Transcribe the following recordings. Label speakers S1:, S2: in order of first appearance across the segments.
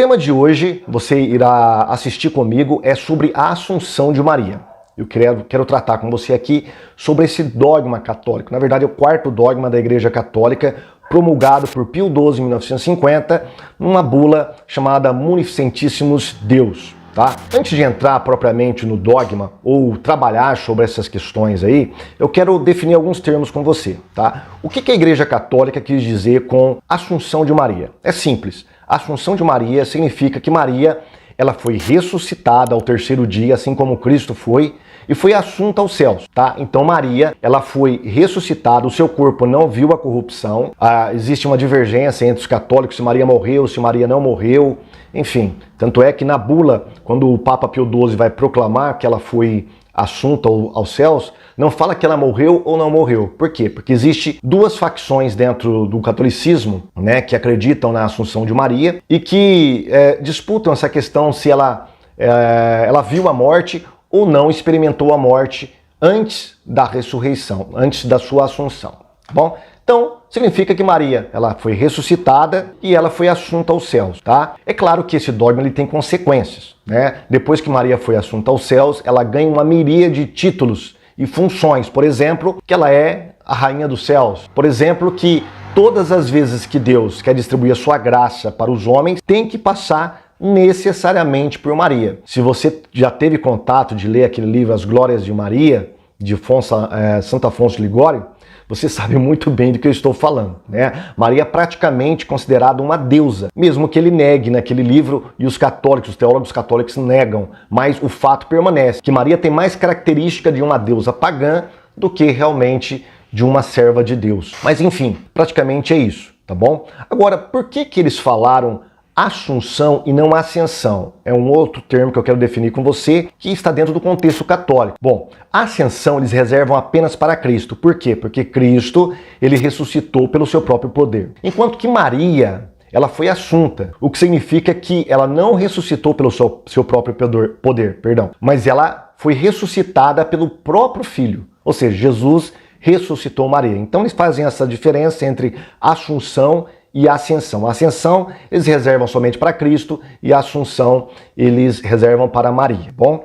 S1: tema de hoje, você irá assistir comigo, é sobre a Assunção de Maria. Eu quero tratar com você aqui sobre esse dogma católico. Na verdade, é o quarto dogma da Igreja Católica, promulgado por Pio XII em 1950, numa bula chamada Munificentissimus Deus. Tá? Antes de entrar propriamente no dogma ou trabalhar sobre essas questões aí, eu quero definir alguns termos com você. Tá? O que a Igreja Católica quis dizer com Assunção de Maria? É simples. Assunção de Maria significa que Maria ela foi ressuscitada ao terceiro dia, assim como Cristo foi, e foi assunta aos céus, tá? Então Maria, ela foi ressuscitada, o seu corpo não viu a corrupção, existe uma divergência entre os católicos se Maria morreu, se Maria não morreu, enfim. Tanto é que na bula, quando o Papa Pio XII vai proclamar que ela foi assunta aos céus, não fala que ela morreu ou não morreu. Por quê? Porque existe duas facções dentro do catolicismo, né, que acreditam na Assunção de Maria e que disputam essa questão se ela viu a morte ou não experimentou a morte antes da ressurreição, antes da sua assunção. Tá bom? Então, significa que Maria, ela foi ressuscitada e ela foi assunta aos céus, tá? É claro que esse dogma ele tem consequências, né? Depois que Maria foi assunta aos céus, ela ganha uma miríade de títulos e funções. Por exemplo, que ela é a rainha dos céus. Por exemplo, que todas as vezes que Deus quer distribuir a sua graça para os homens, tem que passar necessariamente por Maria. Se você já teve contato de ler aquele livro As Glórias de Maria, de Santo Afonso de Ligório, você sabe muito bem do que eu estou falando, né? Maria é praticamente considerada uma deusa, mesmo que ele negue naquele livro, e os católicos, os teólogos católicos negam, mas o fato permanece, que Maria tem mais característica de uma deusa pagã do que realmente de uma serva de Deus. Mas enfim, praticamente é isso, tá bom? Agora, por que eles falaram Assunção e não Ascensão? É um outro termo que eu quero definir com você, que está dentro do contexto católico. Bom, a Ascensão eles reservam apenas para Cristo. Por quê? Porque Cristo, ele ressuscitou pelo seu próprio poder. Enquanto que Maria, ela foi assunta, o que significa que ela não ressuscitou pelo seu próprio poder, mas ela foi ressuscitada pelo próprio Filho. Ou seja, Jesus ressuscitou Maria. Então eles fazem essa diferença entre Assunção e a Ascensão. A Ascensão eles reservam somente para Cristo e a Assunção eles reservam para Maria. Bom,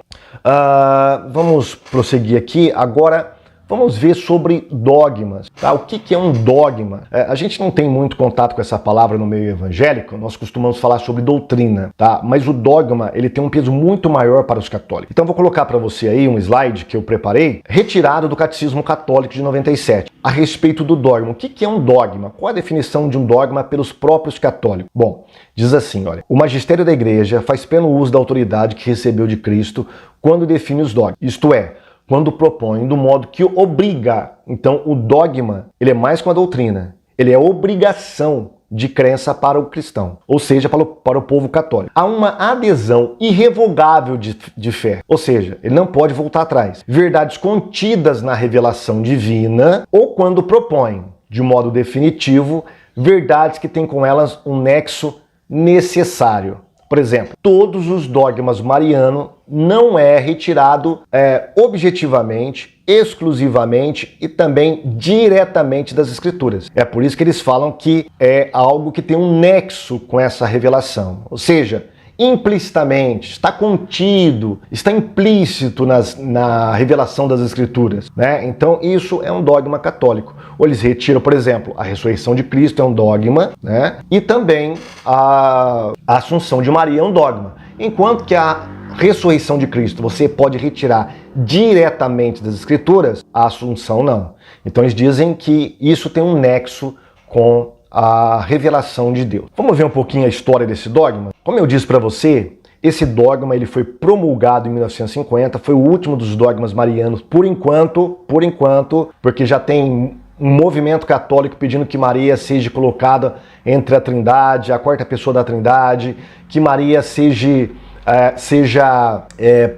S1: vamos prosseguir aqui. Agora vamos ver sobre dogmas. Tá? O que é um dogma? A gente não tem muito contato com essa palavra no meio evangélico, nós costumamos falar sobre doutrina, tá? Mas o dogma ele tem um peso muito maior para os católicos. Então vou colocar para você aí um slide que eu preparei, retirado do Catecismo Católico de 97, a respeito do dogma. O que é um dogma? Qual a definição de um dogma pelos próprios católicos? Bom, diz assim, olha, o magistério da Igreja faz pleno uso da autoridade que recebeu de Cristo quando define os dogmas, isto é, quando propõe do modo que obriga. Então o dogma, ele é mais que uma doutrina, ele é obrigação de crença para o cristão, ou seja, para o povo católico. Há uma adesão irrevogável de fé, ou seja, ele não pode voltar atrás. Verdades contidas na revelação divina ou quando propõe, de modo definitivo, verdades que têm com elas um nexo necessário. Por exemplo, todos os dogmas marianos não é retirado objetivamente, exclusivamente e também diretamente das Escrituras. É por isso que eles falam que é algo que tem um nexo com essa revelação. Ou seja, implicitamente, está contido, está implícito na revelação das Escrituras, né? Então isso é um dogma católico. Ou eles retiram, por exemplo, a ressurreição de Cristo é um dogma, né? E também a Assunção de Maria é um dogma. Enquanto que a ressurreição de Cristo você pode retirar diretamente das Escrituras, a Assunção não. Então eles dizem que isso tem um nexo com a revelação de Deus. Vamos ver um pouquinho a história desse dogma? Como eu disse para você, esse dogma ele foi promulgado em 1950, foi o último dos dogmas marianos por enquanto, porque já tem um movimento católico pedindo que Maria seja colocada entre a Trindade, a quarta pessoa da Trindade, que Maria seja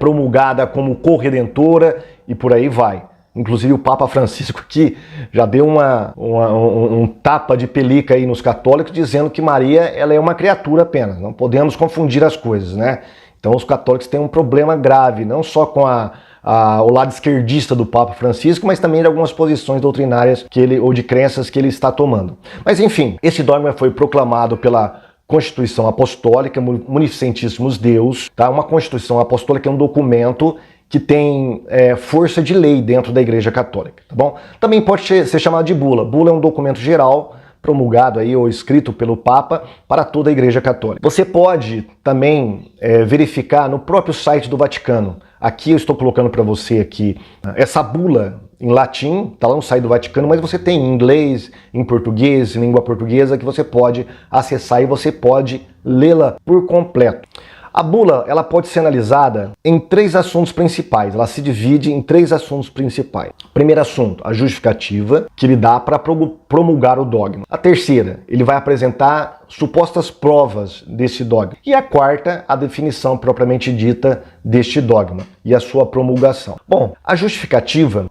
S1: promulgada como corredentora e por aí vai. Inclusive o Papa Francisco aqui já deu um tapa de pelica aí nos católicos dizendo que Maria ela é uma criatura apenas, não podemos confundir as coisas, né? Então os católicos têm um problema grave, não só com o lado esquerdista do Papa Francisco, mas também de algumas posições doutrinárias ou de crenças que ele está tomando. Mas enfim, esse dogma foi proclamado pela Constituição Apostólica, Munificentíssimos Deus, tá? Uma Constituição Apostólica é um documento que tem força de lei dentro da Igreja Católica, tá bom? Também pode ser chamado de bula. Bula é um documento geral promulgado aí ou escrito pelo Papa para toda a Igreja Católica. Você pode também verificar no próprio site do Vaticano. Aqui eu estou colocando para você aqui essa bula em latim, está lá no site do Vaticano, mas você tem em inglês, em português, em língua portuguesa, que você pode acessar e você pode lê-la por completo. A bula, ela pode ser analisada em 3 assuntos principais. Ela se divide em 3 assuntos principais. Primeiro assunto, a justificativa, que ele dá para promulgar o dogma. A terceira, ele vai apresentar supostas provas desse dogma. E a quarta, a definição propriamente dita deste dogma e a sua promulgação. Bom, a justificativa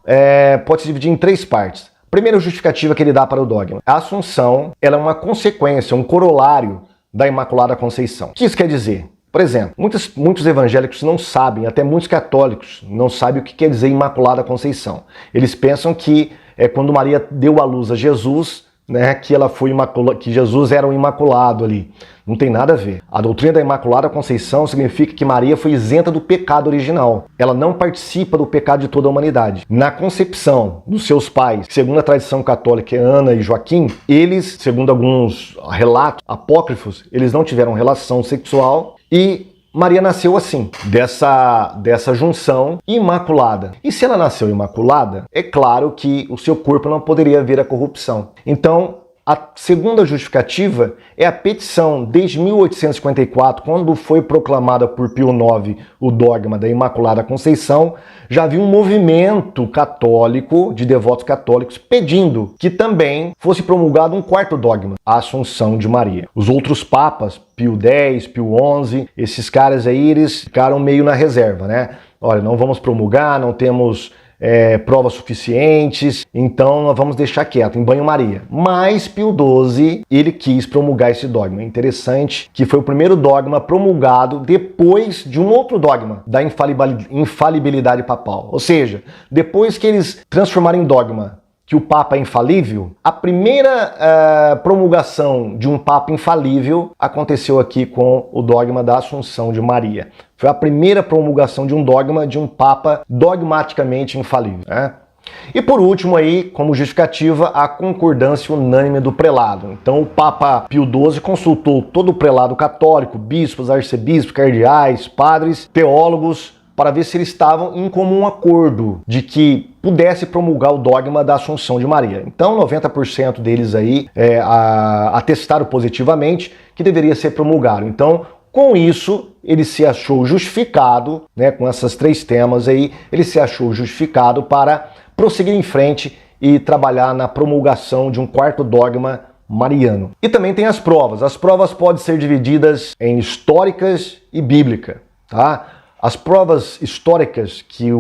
S1: pode se dividir em 3 partes. Primeira justificativa que ele dá para o dogma. A Assunção, ela é uma consequência, um corolário da Imaculada Conceição. O que isso quer dizer? Por exemplo, muitos evangélicos não sabem, até muitos católicos não sabem o que quer dizer Imaculada Conceição. Eles pensam que quando Maria deu à luz a Jesus, né, que Jesus era um imaculado ali. Não tem nada a ver. A doutrina da Imaculada Conceição significa que Maria foi isenta do pecado original. Ela não participa do pecado de toda a humanidade. Na concepção dos seus pais, segundo a tradição católica, Ana e Joaquim, eles, segundo alguns relatos apócrifos, eles não tiveram relação sexual e Maria nasceu assim, dessa junção imaculada. E se ela nasceu imaculada, é claro que o seu corpo não poderia ver a corrupção. Então, a segunda justificativa é a petição. Desde 1854, quando foi proclamada por Pio IX o dogma da Imaculada Conceição, já havia um movimento católico, de devotos católicos, pedindo que também fosse promulgado um 4º dogma, a Assunção de Maria. Os outros papas, Pio X, Pio XI, esses caras aí, eles ficaram meio na reserva, né? Olha, não vamos promulgar, não temos provas suficientes, então nós vamos deixar quieto, em banho-maria. Mas Pio XII, ele quis promulgar esse dogma. É interessante que foi o primeiro dogma promulgado depois de um outro dogma, da infalibilidade papal. Ou seja, depois que eles transformaram em dogma que o Papa é infalível, a primeira promulgação de um Papa infalível aconteceu aqui com o dogma da Assunção de Maria. Foi a primeira promulgação de um dogma de um Papa dogmaticamente infalível, né? E por último aí, como justificativa, a concordância unânime do prelado. Então o Papa Pio XII consultou todo o prelado católico, bispos, arcebispos, cardeais, padres, teólogos, para ver se eles estavam em comum acordo de que pudesse promulgar o dogma da Assunção de Maria. Então 90% deles aí atestaram positivamente que deveria ser promulgado. Então, com isso, ele se achou justificado, né, com esses 3 temas aí, ele se achou justificado para prosseguir em frente e trabalhar na promulgação de um 4º dogma mariano. E também tem as provas. As provas podem ser divididas em históricas e bíblicas, tá? As provas históricas que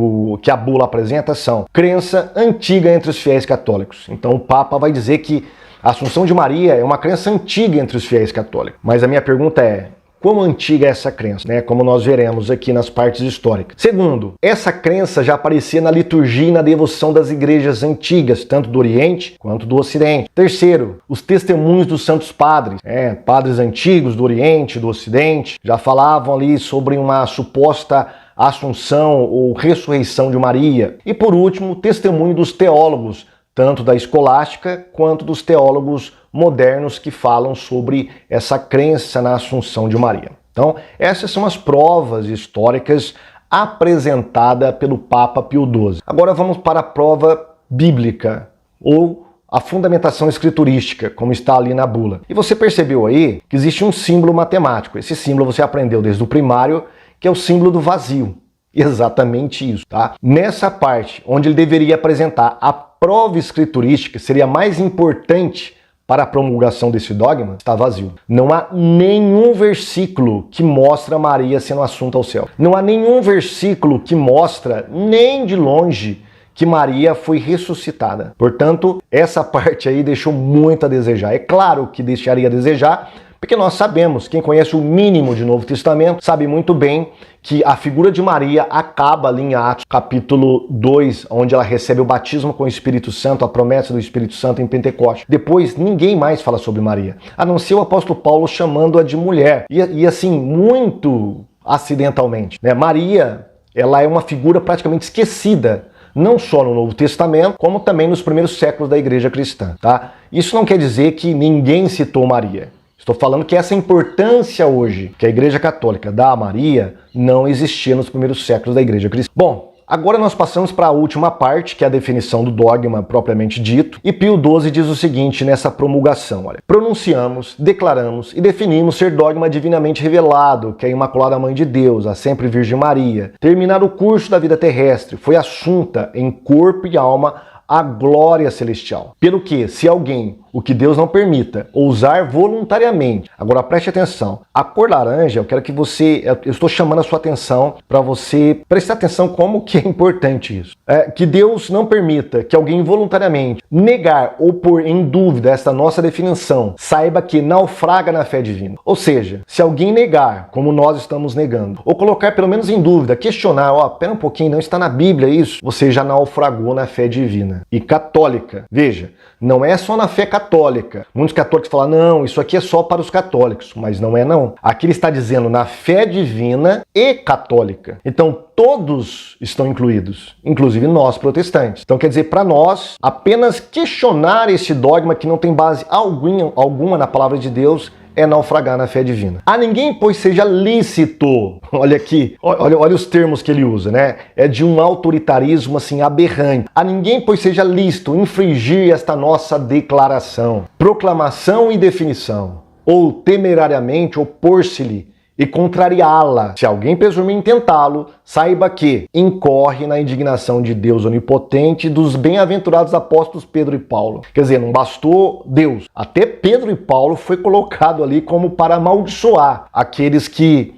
S1: a bula apresenta são crença antiga entre os fiéis católicos. Então o Papa vai dizer que a Assunção de Maria é uma crença antiga entre os fiéis católicos. Mas a minha pergunta é, quão antiga é essa crença, né? Como nós veremos aqui nas partes históricas. Segundo, essa crença já aparecia na liturgia e na devoção das igrejas antigas, tanto do Oriente quanto do Ocidente. Terceiro, os testemunhos dos santos padres, padres antigos do Oriente, do Ocidente, já falavam ali sobre uma suposta assunção ou ressurreição de Maria. E por último, o testemunho dos teólogos, tanto da escolástica quanto dos teólogos modernos que falam sobre essa crença na Assunção de Maria. Então, essas são as provas históricas apresentadas pelo Papa Pio XII. Agora vamos para a prova bíblica, ou a fundamentação escriturística, como está ali na bula. E você percebeu aí que existe um símbolo matemático. Esse símbolo você aprendeu desde o primário, que é o símbolo do vazio. Exatamente isso, tá? Nessa parte, onde ele deveria apresentar a prova escriturística, seria mais importante para a promulgação desse dogma, está vazio. Não há nenhum versículo que mostra Maria sendo assunta ao céu. Não há nenhum versículo que mostra, nem de longe, que Maria foi ressuscitada. Portanto, essa parte aí deixou muito a desejar. É claro que deixaria a desejar, porque nós sabemos, quem conhece o mínimo de Novo Testamento, sabe muito bem que a figura de Maria acaba ali em Atos capítulo 2, onde ela recebe o batismo com o Espírito Santo, a promessa do Espírito Santo em Pentecostes. Depois, ninguém mais fala sobre Maria, a não ser o apóstolo Paulo chamando-a de mulher. E assim, muito acidentalmente, né? Maria, ela é uma figura praticamente esquecida, não só no Novo Testamento, como também nos primeiros séculos da igreja cristã, tá? Isso não quer dizer que ninguém citou Maria. Estou falando que essa importância hoje que a Igreja Católica dá a Maria não existia nos primeiros séculos da Igreja Cristã. Bom, agora nós passamos para a última parte, que é a definição do dogma propriamente dito. E Pio XII diz o seguinte nessa promulgação, olha: pronunciamos, declaramos e definimos ser dogma divinamente revelado, que a Imaculada Mãe de Deus, a sempre Virgem Maria, terminar o curso da vida terrestre, foi assunta em corpo e alma a glória celestial. Pelo que, se alguém, o que Deus não permita, ousar voluntariamente, agora preste atenção, a cor laranja, eu quero que você, eu estou chamando a sua atenção para você prestar atenção como que é importante isso. Que Deus não permita que alguém voluntariamente negar ou pôr em dúvida essa nossa definição, saiba que naufraga na fé divina. Ou seja, se alguém negar, como nós estamos negando, ou colocar pelo menos em dúvida, questionar, pera um pouquinho, não está na Bíblia isso, você já naufragou na fé divina. E católica, veja, não é só na fé católica. Muitos católicos falam, não, isso aqui é só para os católicos, mas não é não. Aqui ele está dizendo na fé divina e católica. Então todos estão incluídos, inclusive nós protestantes. Então quer dizer, para nós, apenas questionar esse dogma que não tem base alguma na palavra de Deus é naufragar na fé divina. A ninguém, pois, seja lícito. Olha aqui, olha os termos que ele usa, né? É de um autoritarismo assim aberrante. A ninguém, pois, seja lícito infringir esta nossa declaração, proclamação e definição, ou temerariamente opor-se-lhe e contrariá-la. Se alguém presumir em tentá-lo, saiba que incorre na indignação de Deus onipotente e dos bem-aventurados apóstolos Pedro e Paulo. Quer dizer, não bastou Deus. Até Pedro e Paulo foi colocado ali como para amaldiçoar aqueles que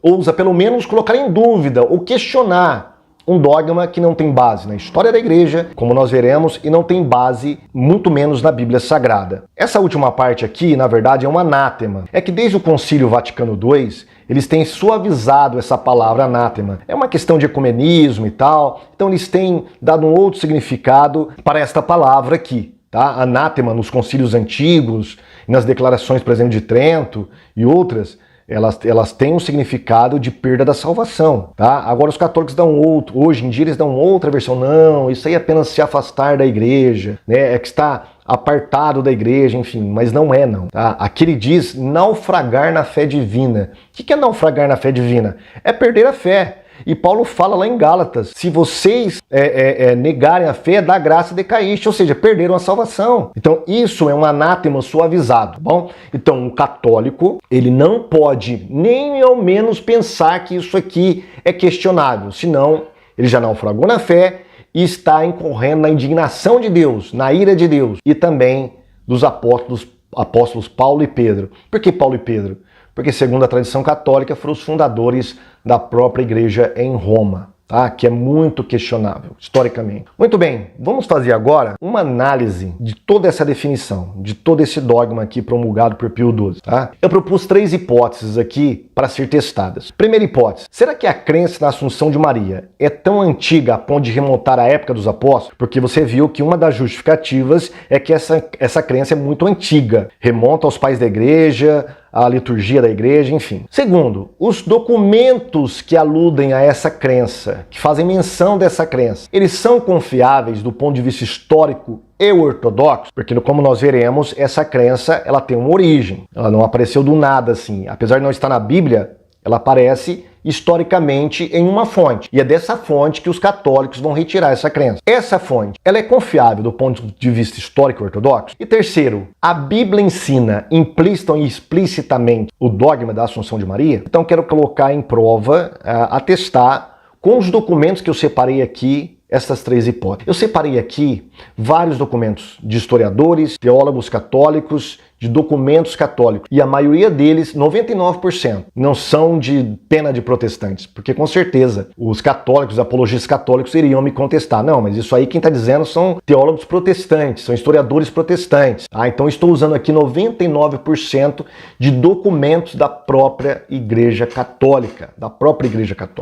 S1: ousa pelo menos colocar em dúvida ou questionar um dogma que não tem base na história da igreja, como nós veremos, e não tem base, muito menos na Bíblia Sagrada. Essa última parte aqui, na verdade, é um anátema. É que desde o Concílio Vaticano II, eles têm suavizado essa palavra anátema. É uma questão de ecumenismo e tal, então eles têm dado um outro significado para esta palavra aqui. Tá? Anátema nos concílios antigos, nas declarações, por exemplo, de Trento e outras, elas têm um significado de perda da salvação, tá? Agora os católicos dão outro, hoje em dia eles dão outra versão, não, isso aí é apenas se afastar da igreja, né? É que está apartado da igreja, enfim, mas não é não, tá? Aqui ele diz naufragar na fé divina. O que é naufragar na fé divina? É perder a fé. E Paulo fala lá em Gálatas, se vocês negarem a fé, da graça decaíste, ou seja, perderam a salvação. Então isso é um anátema suavizado, bom? Então o católico, ele não pode nem ao menos pensar que isso aqui é questionável, senão ele já naufragou na fé e está incorrendo na indignação de Deus, na ira de Deus e também dos apóstolos Paulo e Pedro. Por que Paulo e Pedro? Porque, segundo a tradição católica, foram os fundadores da própria igreja em Roma, tá? Que é muito questionável, historicamente. Muito bem, vamos fazer agora uma análise de toda essa definição, de todo esse dogma aqui promulgado por Pio XII, tá? Eu propus 3 hipóteses aqui para ser testadas. Primeira hipótese, será que a crença na Assunção de Maria é tão antiga a ponto de remontar à época dos apóstolos? Porque você viu que uma das justificativas é que essa crença é muito antiga, remonta aos pais da igreja, a liturgia da igreja, enfim. Segundo, os documentos que aludem a essa crença, que fazem menção dessa crença, eles são confiáveis do ponto de vista histórico e ortodoxo? Porque, como nós veremos, essa crença ela tem uma origem. Ela não apareceu do nada assim. Apesar de não estar na Bíblia, ela aparece historicamente em uma fonte. E é dessa fonte que os católicos vão retirar essa crença. Essa fonte, ela é confiável do ponto de vista histórico e ortodoxo? E terceiro, a Bíblia ensina implícita e explicitamente o dogma da Assunção de Maria? Então quero colocar em prova, atestar com os documentos que eu separei aqui essas três hipóteses. Eu separei aqui vários documentos de historiadores, teólogos católicos, de documentos católicos. E a maioria deles, 99%, não são de pena de protestantes. Porque com certeza os católicos, os apologistas católicos iriam me contestar. Não, mas isso aí quem está dizendo são teólogos protestantes, são historiadores protestantes. Então estou usando aqui 99% de documentos da própria Igreja Católica.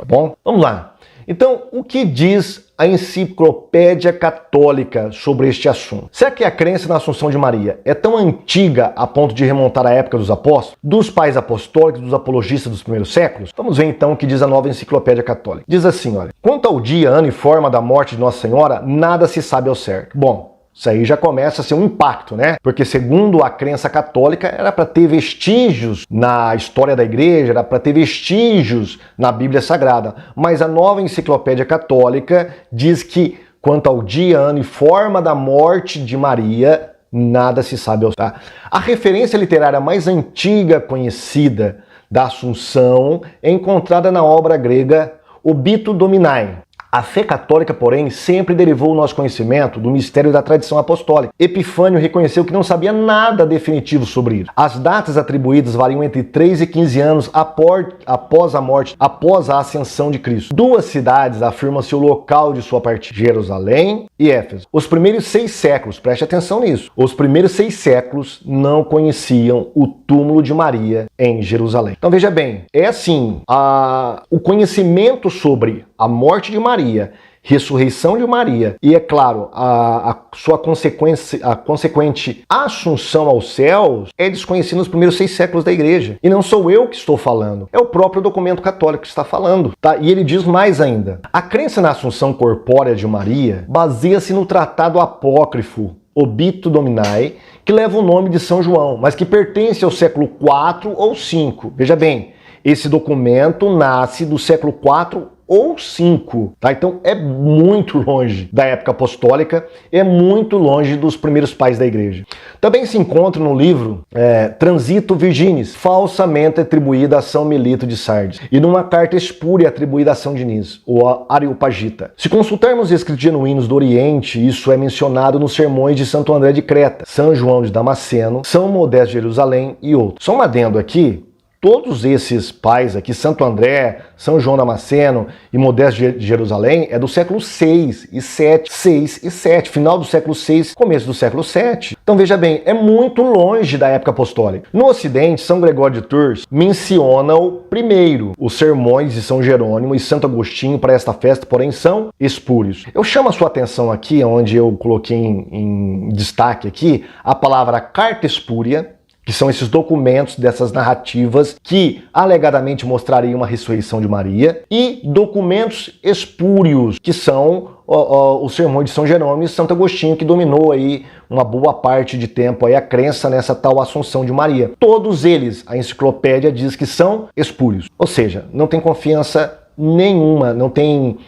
S1: Bom, vamos lá. Então, o que diz a Enciclopédia Católica sobre este assunto? Será que a crença na Assunção de Maria é tão antiga a ponto de remontar à época dos apóstolos, dos pais apostólicos, dos apologistas dos primeiros séculos? Vamos ver então o que diz a nova Enciclopédia Católica. Diz assim, olha: quanto ao dia, ano e forma da morte de Nossa Senhora, nada se sabe ao certo. Bom, isso aí já começa a ser um impacto, né? Porque segundo a crença católica, era para ter vestígios na história da igreja, era para ter vestígios na Bíblia Sagrada. Mas a nova Enciclopédia Católica diz que quanto ao dia, ano e forma da morte de Maria, nada se sabe ao certo. A referência literária mais antiga conhecida da Assunção é encontrada na obra grega Obito Dominae. A fé católica, porém, sempre derivou o nosso conhecimento do mistério da tradição apostólica. Epifânio reconheceu que não sabia nada definitivo sobre isso. As datas atribuídas variam entre 3 e 15 anos após a morte, após a ascensão de Cristo. Duas cidades afirmam-se o local de sua partida: Jerusalém e Éfeso. Os primeiros 6 séculos, preste atenção nisso, os primeiros 6 séculos não conheciam o túmulo de Maria em Jerusalém. Então veja bem, é assim, o conhecimento sobre a morte de Maria, ressurreição de Maria e, é claro, a sua consequente assunção aos céus é desconhecido nos primeiros 6 séculos da igreja. E não sou eu que estou falando, é o próprio documento católico que está falando. Tá? E ele diz mais ainda: a crença na assunção corpórea de Maria baseia-se no tratado apócrifo Obito Dominae, que leva o nome de São João, mas que pertence ao século IV ou V. Veja bem, esse documento nasce do século IV ou V, tá? Então é muito longe da época apostólica, é muito longe dos primeiros pais da igreja. Também se encontra no livro Transito Virginis, falsamente atribuída a São Melito de Sardes, e numa carta espúria atribuída a São Diniz, ou Areopagita. Se consultarmos escritos genuínos do Oriente, isso é mencionado nos sermões de Santo André de Creta, São João de Damasceno, São Modesto de Jerusalém e outros. Só um adendo aqui: todos esses pais aqui, Santo André, São João Damasceno e Modesto de Jerusalém, é do século 6 e 7, final do século 6, começo do século 7. Então veja bem, é muito longe da época apostólica. No Ocidente, São Gregório de Tours menciona primeiro os sermões de São Jerônimo e Santo Agostinho para esta festa, porém são espúrios. Eu chamo a sua atenção aqui, onde eu coloquei em destaque aqui, a palavra carta espúria, que são esses documentos dessas narrativas que alegadamente mostrariam uma ressurreição de Maria, e documentos espúrios, que são os sermões de São Jerônimo e Santo Agostinho, que dominou aí uma boa parte de tempo aí a crença nessa tal Assunção de Maria. Todos eles, a enciclopédia diz que são espúrios, ou seja, não tem confiança nenhuma, não tem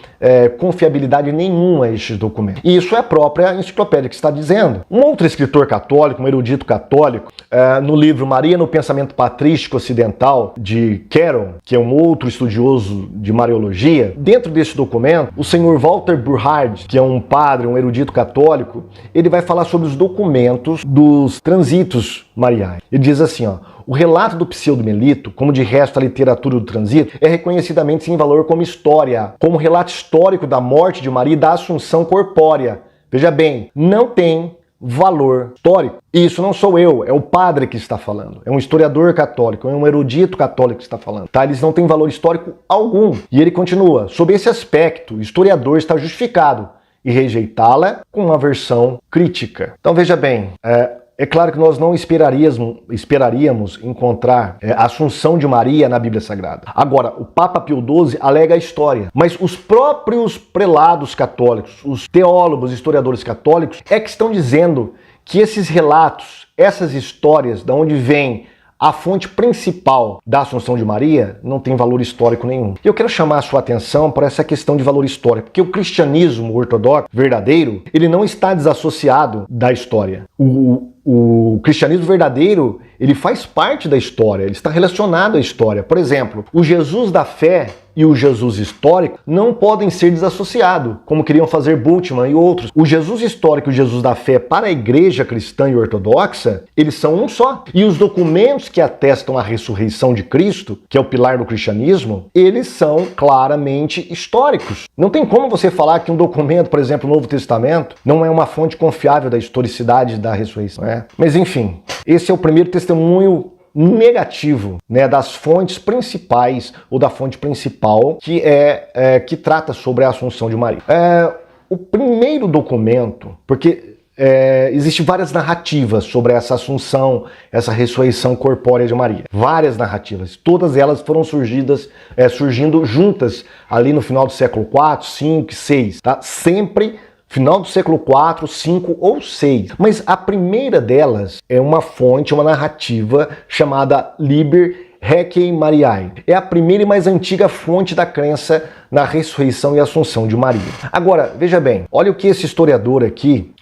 S1: confiabilidade nenhuma a estes documentos. E isso é a própria enciclopédia que está dizendo. Um outro escritor católico, um erudito católico, no livro Maria no Pensamento Patrístico Ocidental, de Carroll, que é um outro estudioso de Mariologia, dentro desse documento, o senhor Walter Burhard, que é um padre, um erudito católico, ele vai falar sobre os documentos dos transitos mariais. Ele diz assim, ó: o relato do Pseudo-Melito, como de resto a literatura do transito, é reconhecidamente sem valor como história, como relato histórico da morte de Maria e da assunção corpórea. Veja bem, não tem valor histórico. E isso não sou eu, é o padre que está falando. É um historiador católico, é um erudito católico que está falando. Tá? Eles não têm valor histórico algum. E ele continua: sob esse aspecto, o historiador está justificado em rejeitá-la com uma versão crítica. Então veja bem, é claro que nós não esperaríamos encontrar a Assunção de Maria na Bíblia Sagrada. Agora, o Papa Pio XII alega a história, mas os próprios prelados católicos, os teólogos, historiadores católicos, é que estão dizendo que esses relatos, essas histórias, de onde vem a fonte principal da Assunção de Maria, não tem valor histórico nenhum. E eu quero chamar a sua atenção para essa questão de valor histórico, porque o cristianismo ortodoxo verdadeiro, ele não está desassociado da história. O cristianismo verdadeiro, ele faz parte da história, ele está relacionado à história. Por exemplo, o Jesus da fé e o Jesus histórico não podem ser desassociados, como queriam fazer Bultmann e outros. O Jesus histórico e o Jesus da fé para a igreja cristã e ortodoxa, eles são um só. E os documentos que atestam a ressurreição de Cristo, que é o pilar do cristianismo, eles são claramente históricos. Não tem como você falar que um documento, por exemplo, o Novo Testamento, não é uma fonte confiável da historicidade da ressurreição. Mas enfim, esse é o primeiro testemunho negativo, né, das fontes principais ou da fonte principal que trata sobre a Assunção de Maria. O primeiro documento, porque existem várias narrativas sobre essa Assunção, essa ressurreição corpórea de Maria. Várias narrativas. Todas elas foram surgindo juntas ali no final do século IV, V, VI. Tá? Sempre final do século IV, V ou VI. Mas a primeira delas é uma fonte, uma narrativa chamada Liber Requiem Mariae. É a primeira e mais antiga fonte da crença na ressurreição e assunção de Maria. Agora, veja bem, olha o que esse historiador aqui,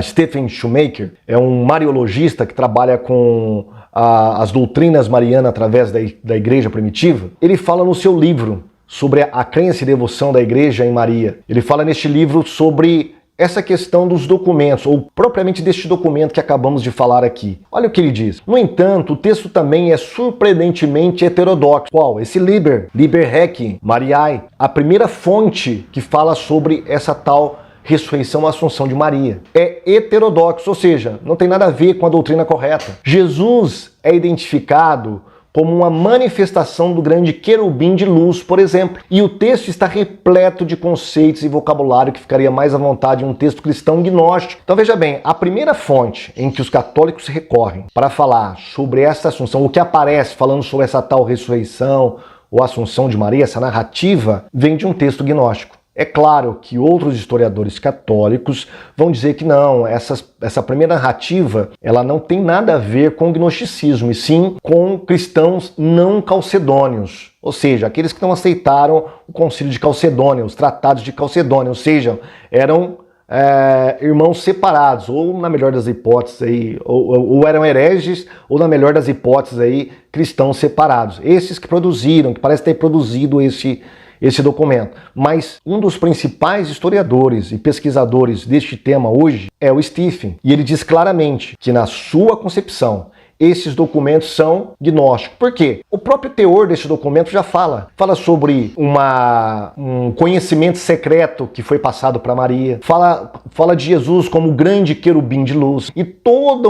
S1: Stephen Shoemaker, é um mariologista que trabalha com as doutrinas marianas através da igreja primitiva. Ele fala no seu livro sobre a crença e devoção da igreja em Maria. Ele fala neste livro sobre essa questão dos documentos, ou propriamente deste documento que acabamos de falar aqui. Olha o que ele diz. No entanto, o texto também é surpreendentemente heterodoxo. Qual? Esse Liber Requiem Mariae, a primeira fonte que fala sobre essa tal ressurreição, assunção de Maria. É heterodoxo, ou seja, não tem nada a ver com a doutrina correta. Jesus é identificado como uma manifestação do grande querubim de luz, por exemplo. E o texto está repleto de conceitos e vocabulário que ficaria mais à vontade em um texto cristão gnóstico. Então veja bem, a primeira fonte em que os católicos recorrem para falar sobre essa assunção, o que aparece falando sobre essa tal ressurreição ou assunção de Maria, essa narrativa, vem de um texto gnóstico. É claro que outros historiadores católicos vão dizer que não, essa primeira narrativa ela não tem nada a ver com o gnosticismo, e sim com cristãos não calcedônios, ou seja, aqueles que não aceitaram o concílio de Calcedônia, os tratados de Calcedônia, ou seja, eram irmãos separados, ou na melhor das hipóteses, aí, ou eram hereges, ou na melhor das hipóteses, aí, cristãos separados. Esses que produziram, que parece ter produzido esse documento. Mas um dos principais historiadores e pesquisadores deste tema hoje é o Stephen. E ele diz claramente que, na sua concepção, esses documentos são gnósticos. Por quê? O próprio teor desse documento já fala sobre um conhecimento secreto que foi passado para Maria. Fala de Jesus como o grande querubim de luz. E toda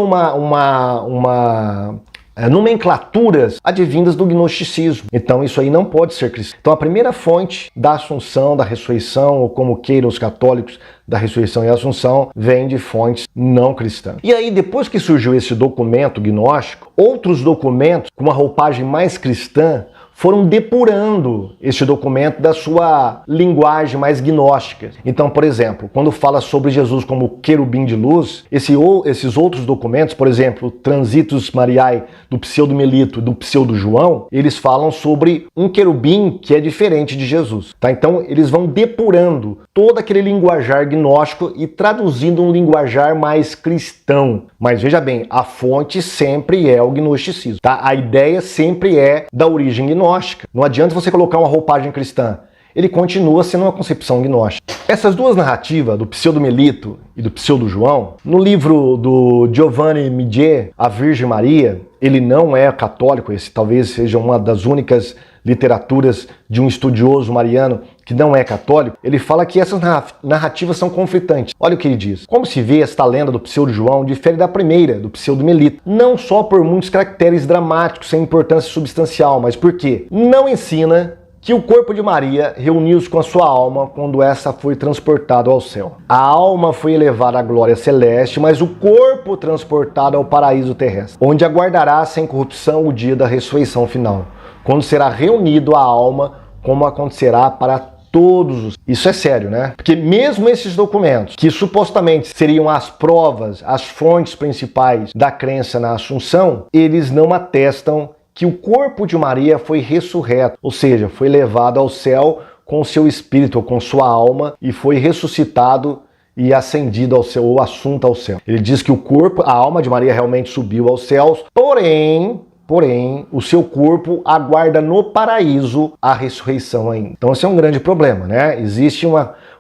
S1: nomenclaturas advindas do gnosticismo. Então isso aí não pode ser cristão. Então a primeira fonte da assunção, da ressurreição, ou como queiram os católicos, da ressurreição e assunção, vem de fontes não cristãs. E aí, depois que surgiu esse documento gnóstico, outros documentos com uma roupagem mais cristã foram depurando este documento da sua linguagem mais gnóstica. Então, por exemplo, quando fala sobre Jesus como querubim de luz, esses outros documentos, por exemplo, Transitus Mariae do Pseudo Melito, do Pseudo João, eles falam sobre um querubim que é diferente de Jesus. Tá? Então, eles vão depurando todo aquele linguajar gnóstico e traduzindo um linguajar mais cristão. Mas veja bem, a fonte sempre é o gnosticismo. Tá? A ideia sempre é da origem gnóstica. Não adianta você colocar uma roupagem cristã. Ele continua sendo uma concepção gnóstica. Essas duas narrativas, do Pseudo Melito e do Pseudo João, no livro do Giovanni Midier, A Virgem Maria, ele não é católico, esse talvez seja uma das únicas literaturas de um estudioso mariano que não é católico. Ele fala que essas narrativas são conflitantes. Olha o que ele diz. Como se vê, esta lenda do Pseudo João difere da primeira, do Pseudo Melito, não só por muitos caracteres dramáticos sem importância substancial, mas porque não ensina que o corpo de Maria reuniu-se com a sua alma quando essa foi transportada ao céu. A alma foi elevada à glória celeste, mas o corpo transportado ao paraíso terrestre, onde aguardará sem corrupção o dia da ressurreição final, quando será reunido a alma, como acontecerá para todos. Isso é sério, né? Porque mesmo esses documentos, que supostamente seriam as provas, as fontes principais da crença na Assunção, eles não atestam que o corpo de Maria foi ressurreto, ou seja, foi levado ao céu com seu espírito, ou com sua alma, e foi ressuscitado e ascendido ao céu, ou assunta ao céu. Ele diz que o corpo, a alma de Maria realmente subiu aos céus, porém, o seu corpo aguarda no paraíso a ressurreição ainda. Então esse é um grande problema, né? Existe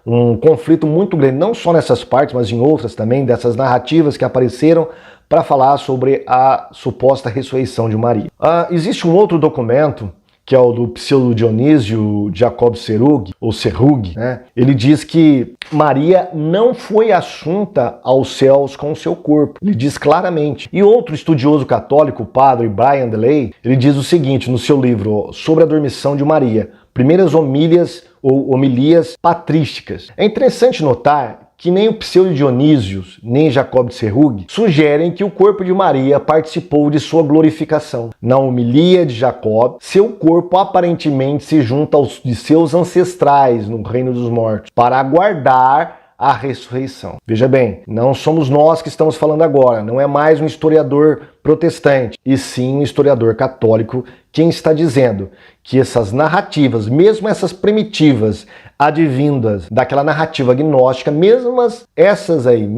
S1: um conflito muito grande, não só nessas partes, mas em outras também, dessas narrativas que apareceram para falar sobre a suposta ressurreição de Maria. Existe um outro documento, que é o do Pseudo Dionísio Jacob Serug, ou Serug, né? Ele diz que Maria não foi assunta aos céus com o seu corpo. Ele diz claramente. E outro estudioso católico, o padre Brian DeLay, ele diz o seguinte no seu livro sobre a dormição de Maria, Primeiras Homílias ou Homilias Patrísticas. É interessante notar que nem o Pseudo Dionísio, nem Jacob de Serug sugerem que o corpo de Maria participou de sua glorificação. Na homilia de Jacob, seu corpo aparentemente se junta aos de seus ancestrais no reino dos mortos, para aguardar a ressurreição. Veja bem, não somos nós que estamos falando agora, não é mais um historiador protestante, e sim um historiador católico quem está dizendo que essas narrativas, mesmo essas primitivas, advindas daquela narrativa gnóstica, mesmo essas aí,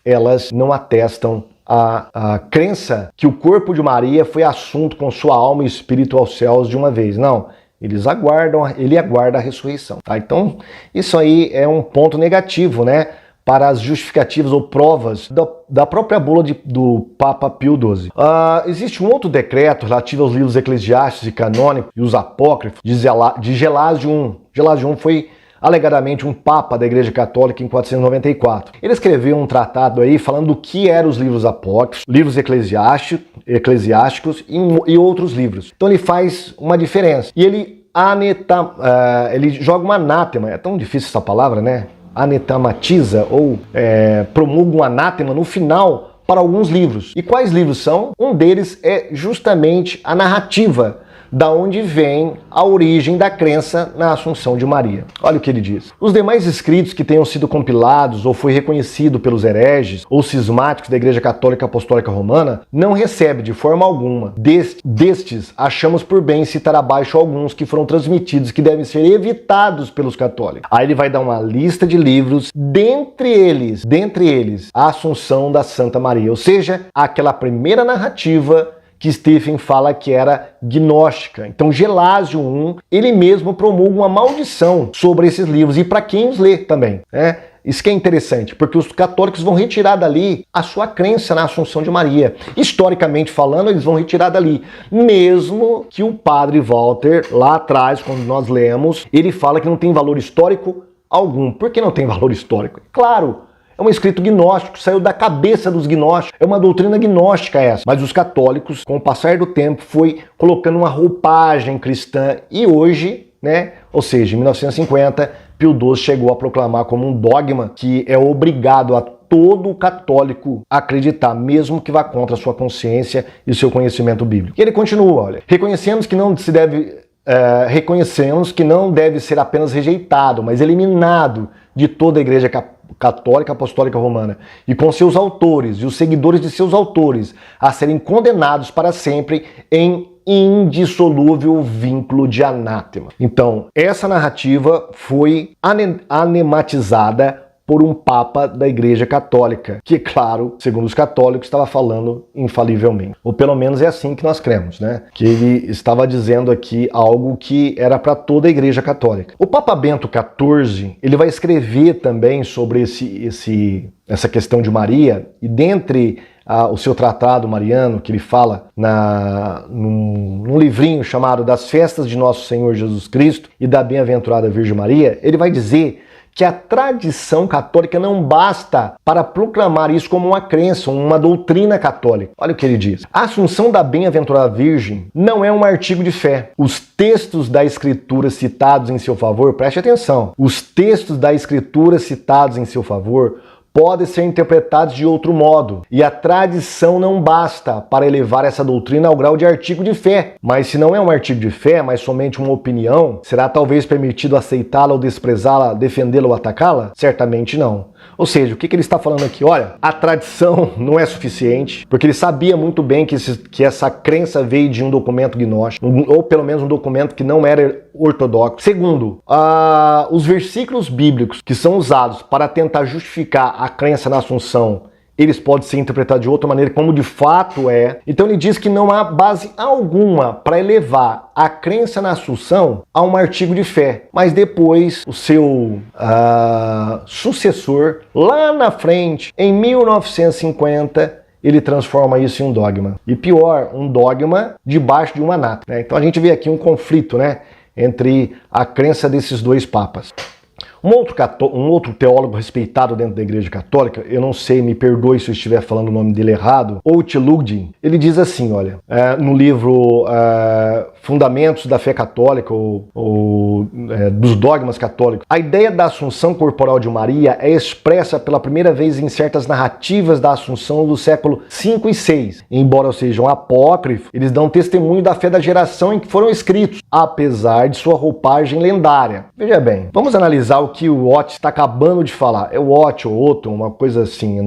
S1: elas não atestam a crença que o corpo de Maria foi assunto com sua alma e espírito aos céus de uma vez. Não. Ele aguarda a ressurreição. Tá? Então, isso aí é um ponto negativo, né? Para as justificativas ou provas da própria bula do Papa Pio XII. Existe um outro decreto relativo aos livros eclesiásticos e canônicos e os apócrifos de Gelásio I. Gelásio I foi alegadamente um papa da Igreja Católica em 494. Ele escreveu um tratado aí falando do que eram os livros apócrifos, livros eclesiásticos e outros livros. Então ele faz uma diferença. E ele joga um anátema, é tão difícil essa palavra, né? Anetamatiza ou promulga um anátema no final para alguns livros. E quais livros são? Um deles é justamente a narrativa da onde vem a origem da crença na Assunção de Maria. Olha o que ele diz. Os demais escritos que tenham sido compilados ou foi reconhecido pelos hereges ou cismáticos da Igreja Católica Apostólica Romana não recebe de forma alguma. Destes, achamos por bem citar abaixo alguns que foram transmitidos que devem ser evitados pelos católicos. Aí ele vai dar uma lista de livros, dentre eles, a Assunção da Santa Maria, ou seja, aquela primeira narrativa que Stephen fala que era gnóstica. Então Gelásio I, ele mesmo promulga uma maldição sobre esses livros e para quem os lê também, né? Isso que é interessante, porque os católicos vão retirar dali a sua crença na Assunção de Maria. Historicamente falando, eles vão retirar dali. Mesmo que o padre Walter, lá atrás, quando nós lemos, ele fala que não tem valor histórico algum. Por que não tem valor histórico? Claro, é um escrito gnóstico, saiu da cabeça dos gnósticos. É uma doutrina gnóstica essa. Mas os católicos, com o passar do tempo, foi colocando uma roupagem cristã. E hoje, né, ou seja, em 1950, Pio XII chegou a proclamar como um dogma que é obrigado a todo católico acreditar, mesmo que vá contra a sua consciência e o seu conhecimento bíblico. E ele continua, olha, reconhecemos que não deve ser apenas rejeitado, mas eliminado de toda a Igreja Católica Apostólica Romana, e com seus autores e os seguidores de seus autores a serem condenados para sempre em indissolúvel vínculo de anátema. Então, essa narrativa foi anematizada por um papa da Igreja Católica, que, claro, segundo os católicos, estava falando infalivelmente. Ou pelo menos é assim que nós cremos, né? Que ele estava dizendo aqui algo que era para toda a Igreja Católica. O Papa Bento XIV, ele vai escrever também sobre essa questão de Maria, e dentre o seu tratado mariano, que ele fala num livrinho chamado Das Festas de Nosso Senhor Jesus Cristo e da Bem-aventurada Virgem Maria, ele vai dizer que a tradição católica não basta para proclamar isso como uma crença, uma doutrina católica. Olha o que ele diz. A Assunção da Bem-aventurada Virgem não é um artigo de fé. Os textos da Escritura citados em seu favor, preste atenção, os textos da Escritura citados em seu favor podem ser interpretados de outro modo, e a tradição não basta para elevar essa doutrina ao grau de artigo de fé. Mas se não é um artigo de fé, mas somente uma opinião, será talvez permitido aceitá-la ou desprezá-la, defendê-la ou atacá-la? Certamente não. Ou seja, o que ele está falando aqui? Olha, a tradição não é suficiente, porque ele sabia muito bem que essa crença veio de um documento gnóstico, ou pelo menos um documento que não era ortodoxo. Segundo, os versículos bíblicos que são usados para tentar justificar a crença na Assunção, eles podem ser interpretados de outra maneira, como de fato é. Então ele diz que não há base alguma para elevar a crença na Assunção a um artigo de fé. Mas depois o seu sucessor, lá na frente, em 1950, ele transforma isso em um dogma. E pior, um dogma debaixo de uma nata, né? Então a gente vê aqui um conflito, né, entre a crença desses dois papas. Um outro teólogo respeitado dentro da Igreja Católica, eu não sei, me perdoe se eu estiver falando o nome dele errado, Outlugdin, ele diz assim, olha, no livro Fundamentos da Fé Católica, dos dogmas católicos, a ideia da Assunção corporal de Maria é expressa pela primeira vez em certas narrativas da Assunção do século V e VI. Embora sejam apócrifos, eles dão testemunho da fé da geração em que foram escritos, apesar de sua roupagem lendária. Veja bem, vamos analisar o que o Ott está acabando de falar. É o Ott ou Otto, uma coisa assim,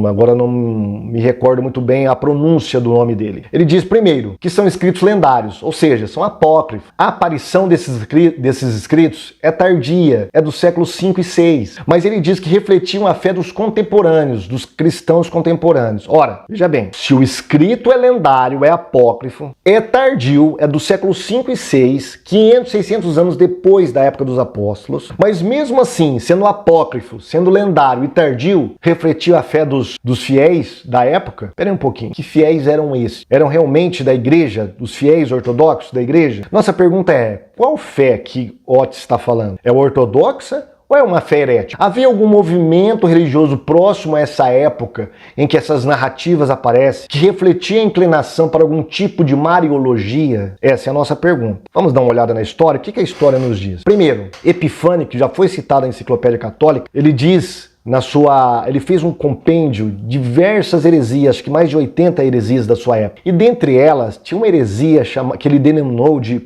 S1: agora não me recordo muito bem a pronúncia do nome dele. Ele diz, primeiro, que são escritos lendários, ou seja, são apócrifos. A aparição desses escritos é tardia, é do século V e VI, mas ele diz que refletiam a fé dos contemporâneos, dos cristãos contemporâneos. Ora, veja bem, se o escrito é lendário, é apócrifo, é tardio, é do século V e VI, 500, 600 anos depois da época dos apóstolos, mas mesmo assim, sendo apócrifo, sendo lendário e tardio, refletia a fé dos fiéis da época? Espera um pouquinho, que fiéis eram esses? Eram realmente da igreja, dos fiéis ortodoxos da igreja? Nossa pergunta é, qual fé que Ott está falando? É ortodoxa ou é uma fé herética? Havia algum movimento religioso próximo a essa época em que essas narrativas aparecem, que refletia a inclinação para algum tipo de mariologia? Essa é a nossa pergunta. Vamos dar uma olhada na história? O que a história nos diz? Primeiro, Epifânio, que já foi citado na Enciclopédia Católica, ele diz... ele fez um compêndio de diversas heresias, acho que mais de 80 heresias da sua época. E dentre elas, tinha uma heresia que ele denominou de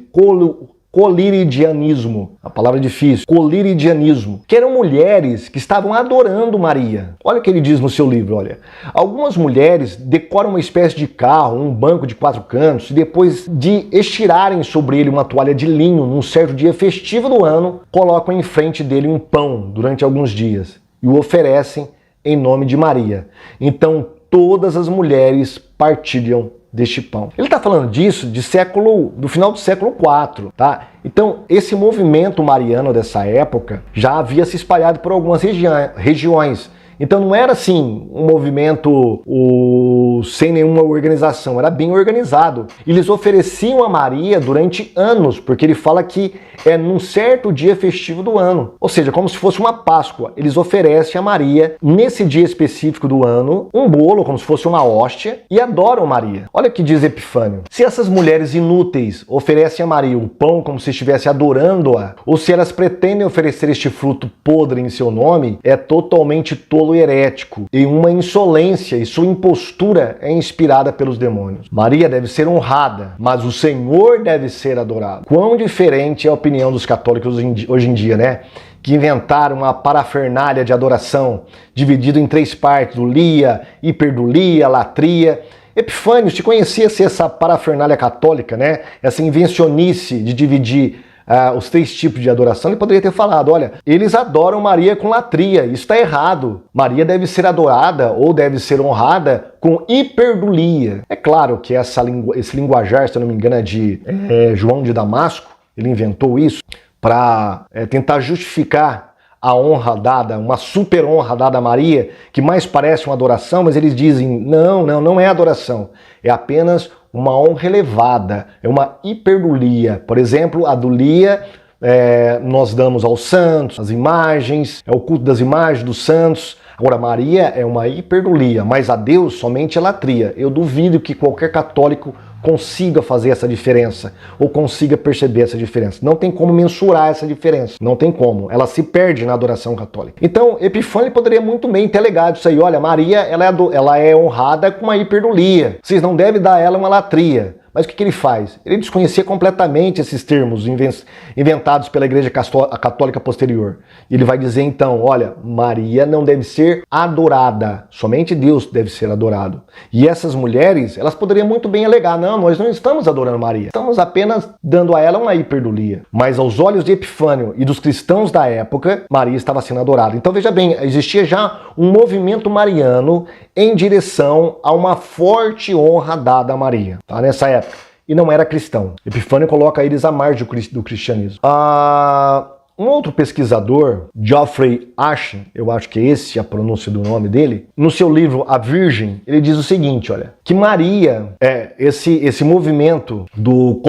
S1: coliridianismo, a palavra é difícil, coliridianismo, que eram mulheres que estavam adorando Maria. Olha o que ele diz no seu livro, olha. Algumas mulheres decoram uma espécie de carro, um banco de 4 cantos, e depois de estirarem sobre ele uma toalha de linho num certo dia festivo do ano, colocam em frente dele um pão durante alguns dias e o oferecem em nome de Maria. Então todas as mulheres partilham deste pão. Ele está falando disso do final do século IV, tá? Então, esse movimento mariano dessa época já havia se espalhado por algumas regiões. Então não era assim um movimento sem nenhuma organização, era bem organizado. Eles ofereciam a Maria durante anos, porque ele fala que é num certo dia festivo do ano. Ou seja, como se fosse uma Páscoa. Eles oferecem a Maria, nesse dia específico do ano, um bolo, como se fosse uma hóstia, e adoram Maria. Olha o que diz Epifânio. Se essas mulheres inúteis oferecem a Maria o pão como se estivesse adorando-a, ou se elas pretendem oferecer este fruto podre em seu nome, é totalmente tolo e herético, e uma insolência, e sua impostura é inspirada pelos demônios. Maria deve ser honrada, mas o Senhor deve ser adorado. Quão diferente é a opinião dos católicos hoje em dia, né? Que inventaram uma parafernália de adoração, dividido em 3 partes, dulia, hiperdulia, latria. Epifânio, se conhecesse essa parafernália católica, né? Essa invencionice de dividir os 3 tipos de adoração, ele poderia ter falado, olha, eles adoram Maria com latria, isso está errado. Maria deve ser adorada ou deve ser honrada com hiperdulia. É claro que esse linguajar, se eu não me engano, é de João de Damasco, ele inventou isso para tentar justificar a honra dada, uma super honra dada a Maria, que mais parece uma adoração, mas eles dizem, não é adoração, é apenas uma honra elevada, é uma hiperdulia. Por exemplo, a dulia nós damos aos santos, as imagens, é o culto das imagens dos santos. Agora, Maria é uma hiperdulia, mas a Deus somente é latria. Eu duvido que qualquer católico consiga fazer essa diferença, ou consiga perceber essa diferença. Não tem como mensurar essa diferença, não tem como. Ela se perde na adoração católica. Então, Epifânio poderia muito bem ter legado isso aí. Olha, Maria, ela é honrada com uma hiperdulia. Vocês não devem dar a ela uma latria. Mas o que ele faz? Ele desconhecia completamente esses termos inventados pela Igreja Católica posterior. E ele vai dizer então, olha, Maria não deve ser adorada, somente Deus deve ser adorado. E essas mulheres, elas poderiam muito bem alegar, não, nós não estamos adorando Maria, estamos apenas dando a ela uma hiperdulia. Mas aos olhos de Epifânio e dos cristãos da época, Maria estava sendo adorada. Então veja bem, existia já um movimento mariano em direção a uma forte honra dada a Maria, tá? Nessa época. E não era cristão. Epifânio coloca eles à margem do cristianismo. Um outro pesquisador, Geoffrey Ashe, eu acho que esse é a pronúncia do nome dele, no seu livro A Virgem, ele diz o seguinte, olha, que Maria, esse movimento do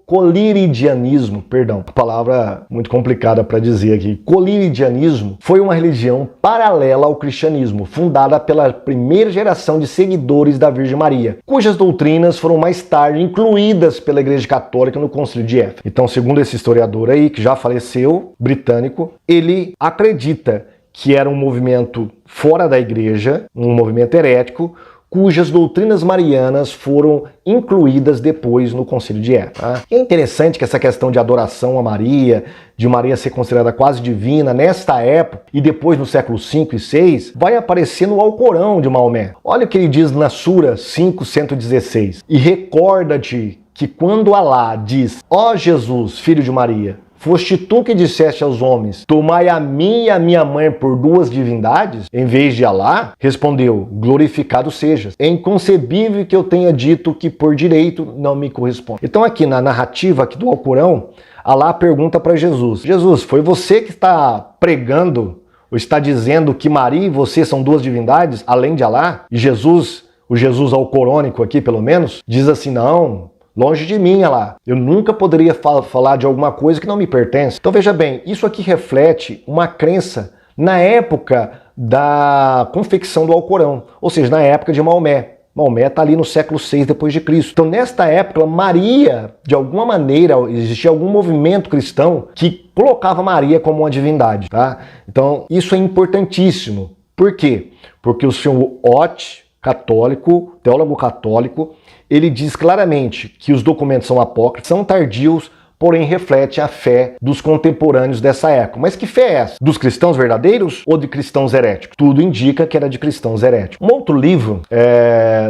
S1: coliridianismo, perdão, palavra muito complicada para dizer aqui. Coliridianismo foi uma religião paralela ao cristianismo, fundada pela primeira geração de seguidores da Virgem Maria, cujas doutrinas foram mais tarde incluídas pela Igreja Católica no Concílio de Éfeso. Então, segundo esse historiador aí, que já faleceu, britânico, ele acredita que era um movimento fora da Igreja, um movimento herético, cujas doutrinas marianas foram incluídas depois no Concílio de Éfeso. Tá? É interessante que essa questão de adoração a Maria, de Maria ser considerada quase divina, nesta época, e depois no século V e VI, vai aparecer no Alcorão de Maomé. Olha o que ele diz na Sura 5:116. E recorda-te que quando Alá diz, ó Jesus, filho de Maria, foste tu que disseste aos homens, tomai a mim e a minha mãe por duas divindades, em vez de Alá? Respondeu, glorificado sejas. É inconcebível que eu tenha dito que por direito não me corresponde. Então aqui na narrativa aqui do Alcorão, Alá pergunta para Jesus, Jesus, foi você que está pregando, ou está dizendo que Maria e você são duas divindades, além de Alá? E Jesus, o Jesus alcorônico aqui pelo menos, diz assim, não, longe de mim, Alá. Eu nunca poderia falar de alguma coisa que não me pertence. Então veja bem, isso aqui reflete uma crença na época da confecção do Alcorão, ou seja, na época de Maomé. Maomé está ali no século VI depois de Cristo. Então nesta época, Maria, de alguma maneira, existia algum movimento cristão que colocava Maria como uma divindade, tá? Então isso é importantíssimo. Por quê? Porque o senhor Ott, católico, teólogo católico, ele diz claramente que os documentos são apócrifos, são tardios, porém refletem a fé dos contemporâneos dessa época. Mas que fé é essa? Dos cristãos verdadeiros ou de cristãos heréticos? Tudo indica que era de cristãos heréticos. Um outro livro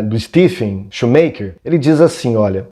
S1: do Stephen Shoemaker, ele diz assim, olha,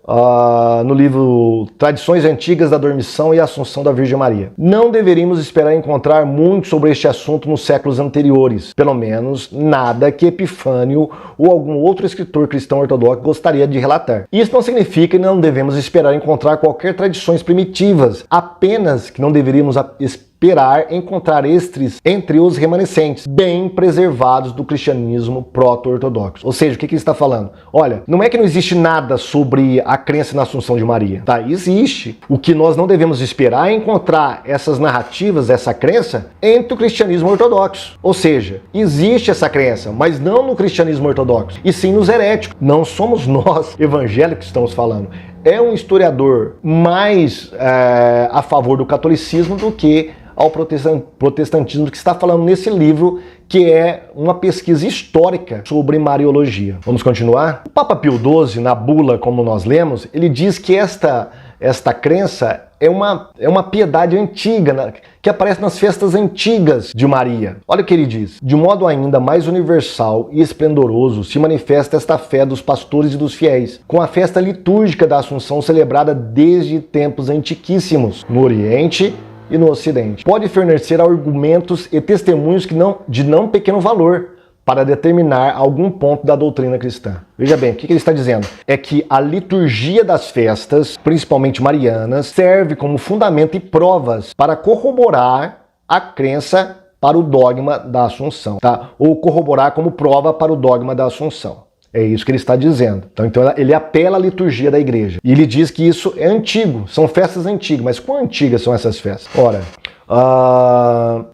S1: no livro Tradições Antigas da Dormição e Assunção da Virgem Maria. Não deveríamos esperar encontrar muito sobre este assunto nos séculos anteriores, pelo menos nada que Epifânio ou algum outro escritor cristão ortodoxo gostaria de relatar. Isso não significa que não devemos esperar encontrar qualquer tradições primitivas, apenas que não deveríamos esperar encontrar estes entre os remanescentes, bem preservados do cristianismo proto-ortodoxo. Ou seja, o que ele está falando? Olha, não é que não existe nada sobre a crença na Assunção de Maria, tá? Existe. O que nós não devemos esperar é encontrar essas narrativas, essa crença, entre o cristianismo ortodoxo. Ou seja, existe essa crença, mas não no cristianismo ortodoxo, e sim nos heréticos. Não somos nós, evangélicos, que estamos falando. É um historiador mais a favor do catolicismo do que ao protestantismo, que está falando nesse livro, que é uma pesquisa histórica sobre Mariologia. Vamos continuar? O Papa Pio XII, na bula, como nós lemos, ele diz que esta crença é uma piedade antiga, que aparece nas festas antigas de Maria. Olha o que ele diz. De modo ainda mais universal e esplendoroso se manifesta esta fé dos pastores e dos fiéis, com a festa litúrgica da Assunção celebrada desde tempos antiquíssimos, no Oriente e no Ocidente. Pode fornecer argumentos e testemunhos de não pequeno valor para determinar algum ponto da doutrina cristã. Veja bem, o que ele está dizendo? É que a liturgia das festas, principalmente marianas, serve como fundamento e provas para corroborar a crença para o dogma da Assunção, tá? Ou corroborar como prova para o dogma da Assunção. É isso que ele está dizendo. Então ele apela à liturgia da igreja. E ele diz que isso é antigo, são festas antigas. Mas quão antigas são essas festas? Ora,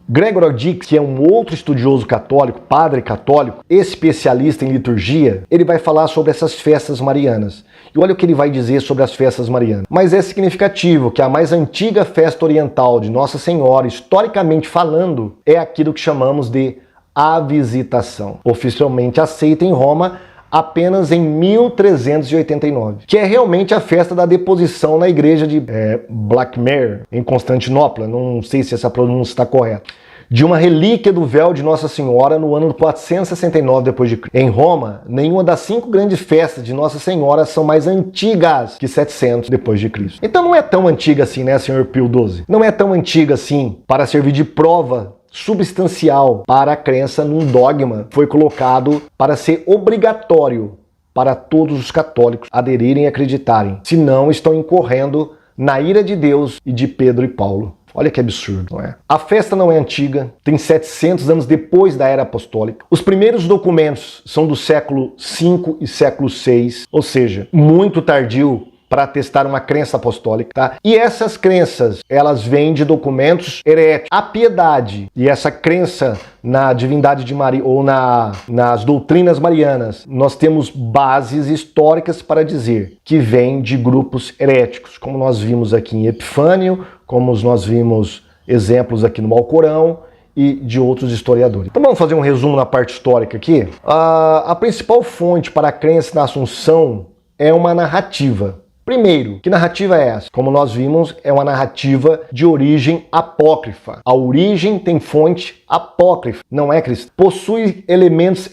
S1: Gregor Dix, que é um outro estudioso católico, padre católico, especialista em liturgia, ele vai falar sobre essas festas marianas. E olha o que ele vai dizer sobre as festas marianas. Mas é significativo que a mais antiga festa oriental de Nossa Senhora, historicamente falando, é aquilo que chamamos de a Visitação. Oficialmente aceita em Roma, apenas em 1389, que é realmente a festa da deposição na igreja de Blackmere, em Constantinopla, não sei se essa pronúncia está correta, de uma relíquia do véu de Nossa Senhora no ano 469 depois de Cristo. Em Roma, nenhuma das 5 grandes festas de Nossa Senhora são mais antigas que 700 depois de Cristo. Então não é tão antiga assim, né, Senhor Pio XII? Não é tão antiga assim para servir de prova substancial para a crença num dogma que foi colocado para ser obrigatório para todos os católicos aderirem e acreditarem, senão estão incorrendo na ira de Deus e de Pedro e Paulo. Olha que absurdo, não é? A festa não é antiga, tem 700 anos depois da Era Apostólica. Os primeiros documentos são do século V e século VI, ou seja, muito tardio para atestar uma crença apostólica, tá? E essas crenças, elas vêm de documentos heréticos. A piedade e essa crença na divindade de Maria ou nas doutrinas marianas, nós temos bases históricas para dizer que vem de grupos heréticos, como nós vimos aqui em Epifânio, como nós vimos exemplos aqui no Alcorão e de outros historiadores. Então vamos fazer um resumo na parte histórica aqui. A principal fonte para a crença na Assunção é uma narrativa. Primeiro, que narrativa é essa? Como nós vimos, é uma narrativa de origem apócrifa. A origem tem fonte apócrifa, não é cristã. Possui elementos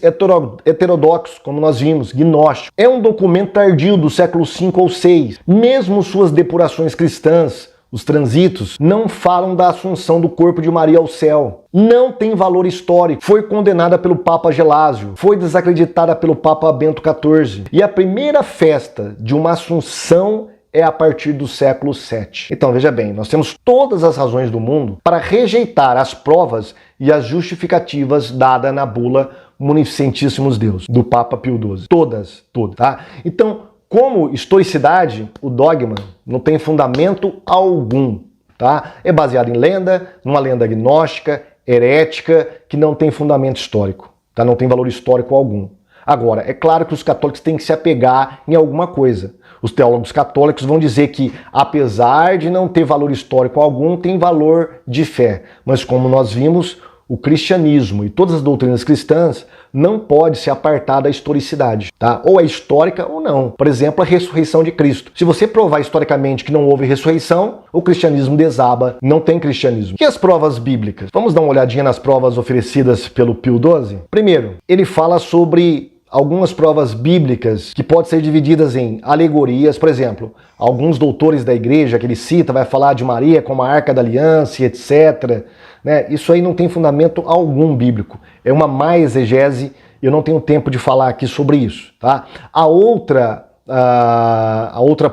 S1: heterodoxos, como nós vimos, gnóstico. É um documento tardio do século V ou VI. Mesmo suas depurações cristãs, os transitos, não falam da assunção do corpo de Maria ao céu. Não tem valor histórico. Foi condenada pelo Papa Gelásio. Foi desacreditada pelo Papa Bento XIV. E a primeira festa de uma assunção é a partir do século VII. Então, veja bem, nós temos todas as razões do mundo para rejeitar as provas e as justificativas dadas na bula Munificentíssimos Deus, do Papa Pio XII. Todas, tá? Então, como historicidade, o dogma não tem fundamento algum, tá? É baseado em lenda, numa lenda gnóstica, herética, que não tem fundamento histórico, tá? Não tem valor histórico algum. Agora, é claro que os católicos têm que se apegar em alguma coisa. Os teólogos católicos vão dizer que, apesar de não ter valor histórico algum, tem valor de fé. Mas como nós vimos, o cristianismo e todas as doutrinas cristãs não pode se apartar da historicidade, tá? Ou é histórica ou não. Por exemplo, a ressurreição de Cristo. Se você provar historicamente que não houve ressurreição, o cristianismo desaba, não tem cristianismo. E as provas bíblicas? Vamos dar uma olhadinha nas provas oferecidas pelo Pio XII? Primeiro, ele fala sobre algumas provas bíblicas que podem ser divididas em alegorias. Por exemplo, alguns doutores da igreja que ele cita vai falar de Maria como a Arca da Aliança, etc., né? Isso aí não tem fundamento algum bíblico. É uma má exegese, eu não tenho tempo de falar aqui sobre isso, tá? A outra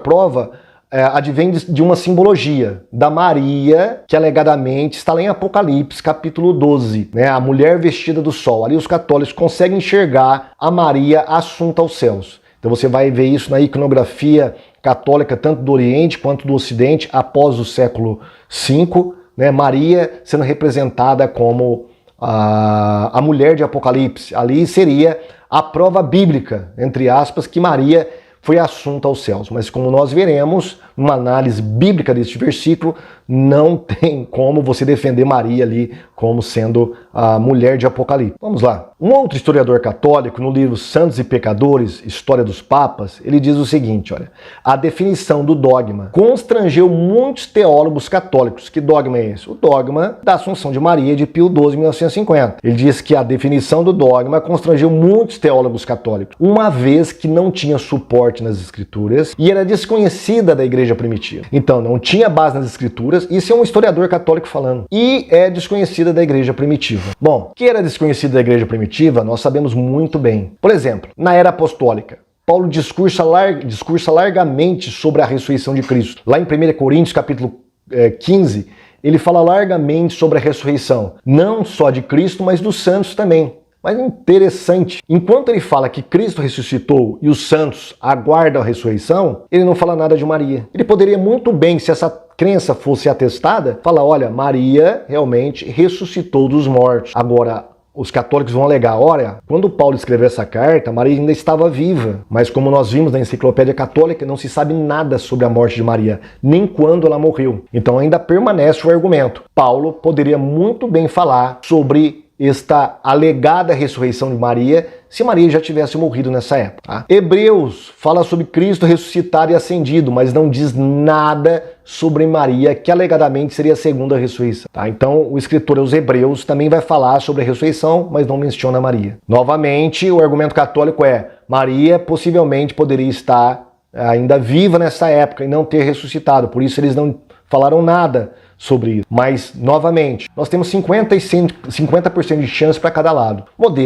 S1: prova advém de uma simbologia da Maria, que alegadamente está lá em Apocalipse, capítulo 12, né? A mulher vestida do sol. Ali os católicos conseguem enxergar a Maria assunta aos céus. Então você vai ver isso na iconografia católica, tanto do Oriente quanto do Ocidente, após o século V, né, Maria sendo representada como a mulher de Apocalipse. Ali seria a prova bíblica, entre aspas, que Maria foi assunta aos céus. Mas como nós veremos, numa análise bíblica deste versículo, não tem como você defender Maria ali como sendo a mulher de Apocalipse. Vamos lá. Um outro historiador católico, no livro Santos e Pecadores, História dos Papas, ele diz o seguinte, olha, a definição do dogma constrangeu muitos teólogos católicos. Que dogma é esse? O dogma da Assunção de Maria de Pio XII, 1950. Ele diz que a definição do dogma constrangeu muitos teólogos católicos, uma vez que não tinha suporte nas escrituras e era desconhecida da igreja primitiva. Então, não tinha base nas escrituras. Isso é um historiador católico falando. E é desconhecida da igreja primitiva. Bom, que era desconhecida da igreja primitiva, nós sabemos muito bem. Por exemplo, na Era Apostólica, Paulo discursa largamente sobre a ressurreição de Cristo. Lá em 1 Coríntios, capítulo 15, ele fala largamente sobre a ressurreição. Não só de Cristo, mas dos santos também. Mas interessante, enquanto ele fala que Cristo ressuscitou e os santos aguardam a ressurreição, ele não fala nada de Maria. Ele poderia muito bem, se essa crença fosse atestada, falar, olha, Maria realmente ressuscitou dos mortos. Agora, os católicos vão alegar, olha, quando Paulo escreveu essa carta, Maria ainda estava viva. Mas como nós vimos na Enciclopédia Católica, não se sabe nada sobre a morte de Maria, nem quando ela morreu. Então ainda permanece o argumento. Paulo poderia muito bem falar sobre esta alegada ressurreição de Maria se Maria já tivesse morrido nessa época. Tá? Hebreus fala sobre Cristo ressuscitado e ascendido, mas não diz nada sobre Maria, que alegadamente seria a segunda ressurreição. Tá? Então o escritor aos Hebreus também vai falar sobre a ressurreição, mas não menciona Maria. Novamente, o argumento católico é: Maria possivelmente poderia estar ainda viva nessa época e não ter ressuscitado, por isso eles não falaram nada sobre isso. Mas, novamente, nós temos 50% de chance para cada lado.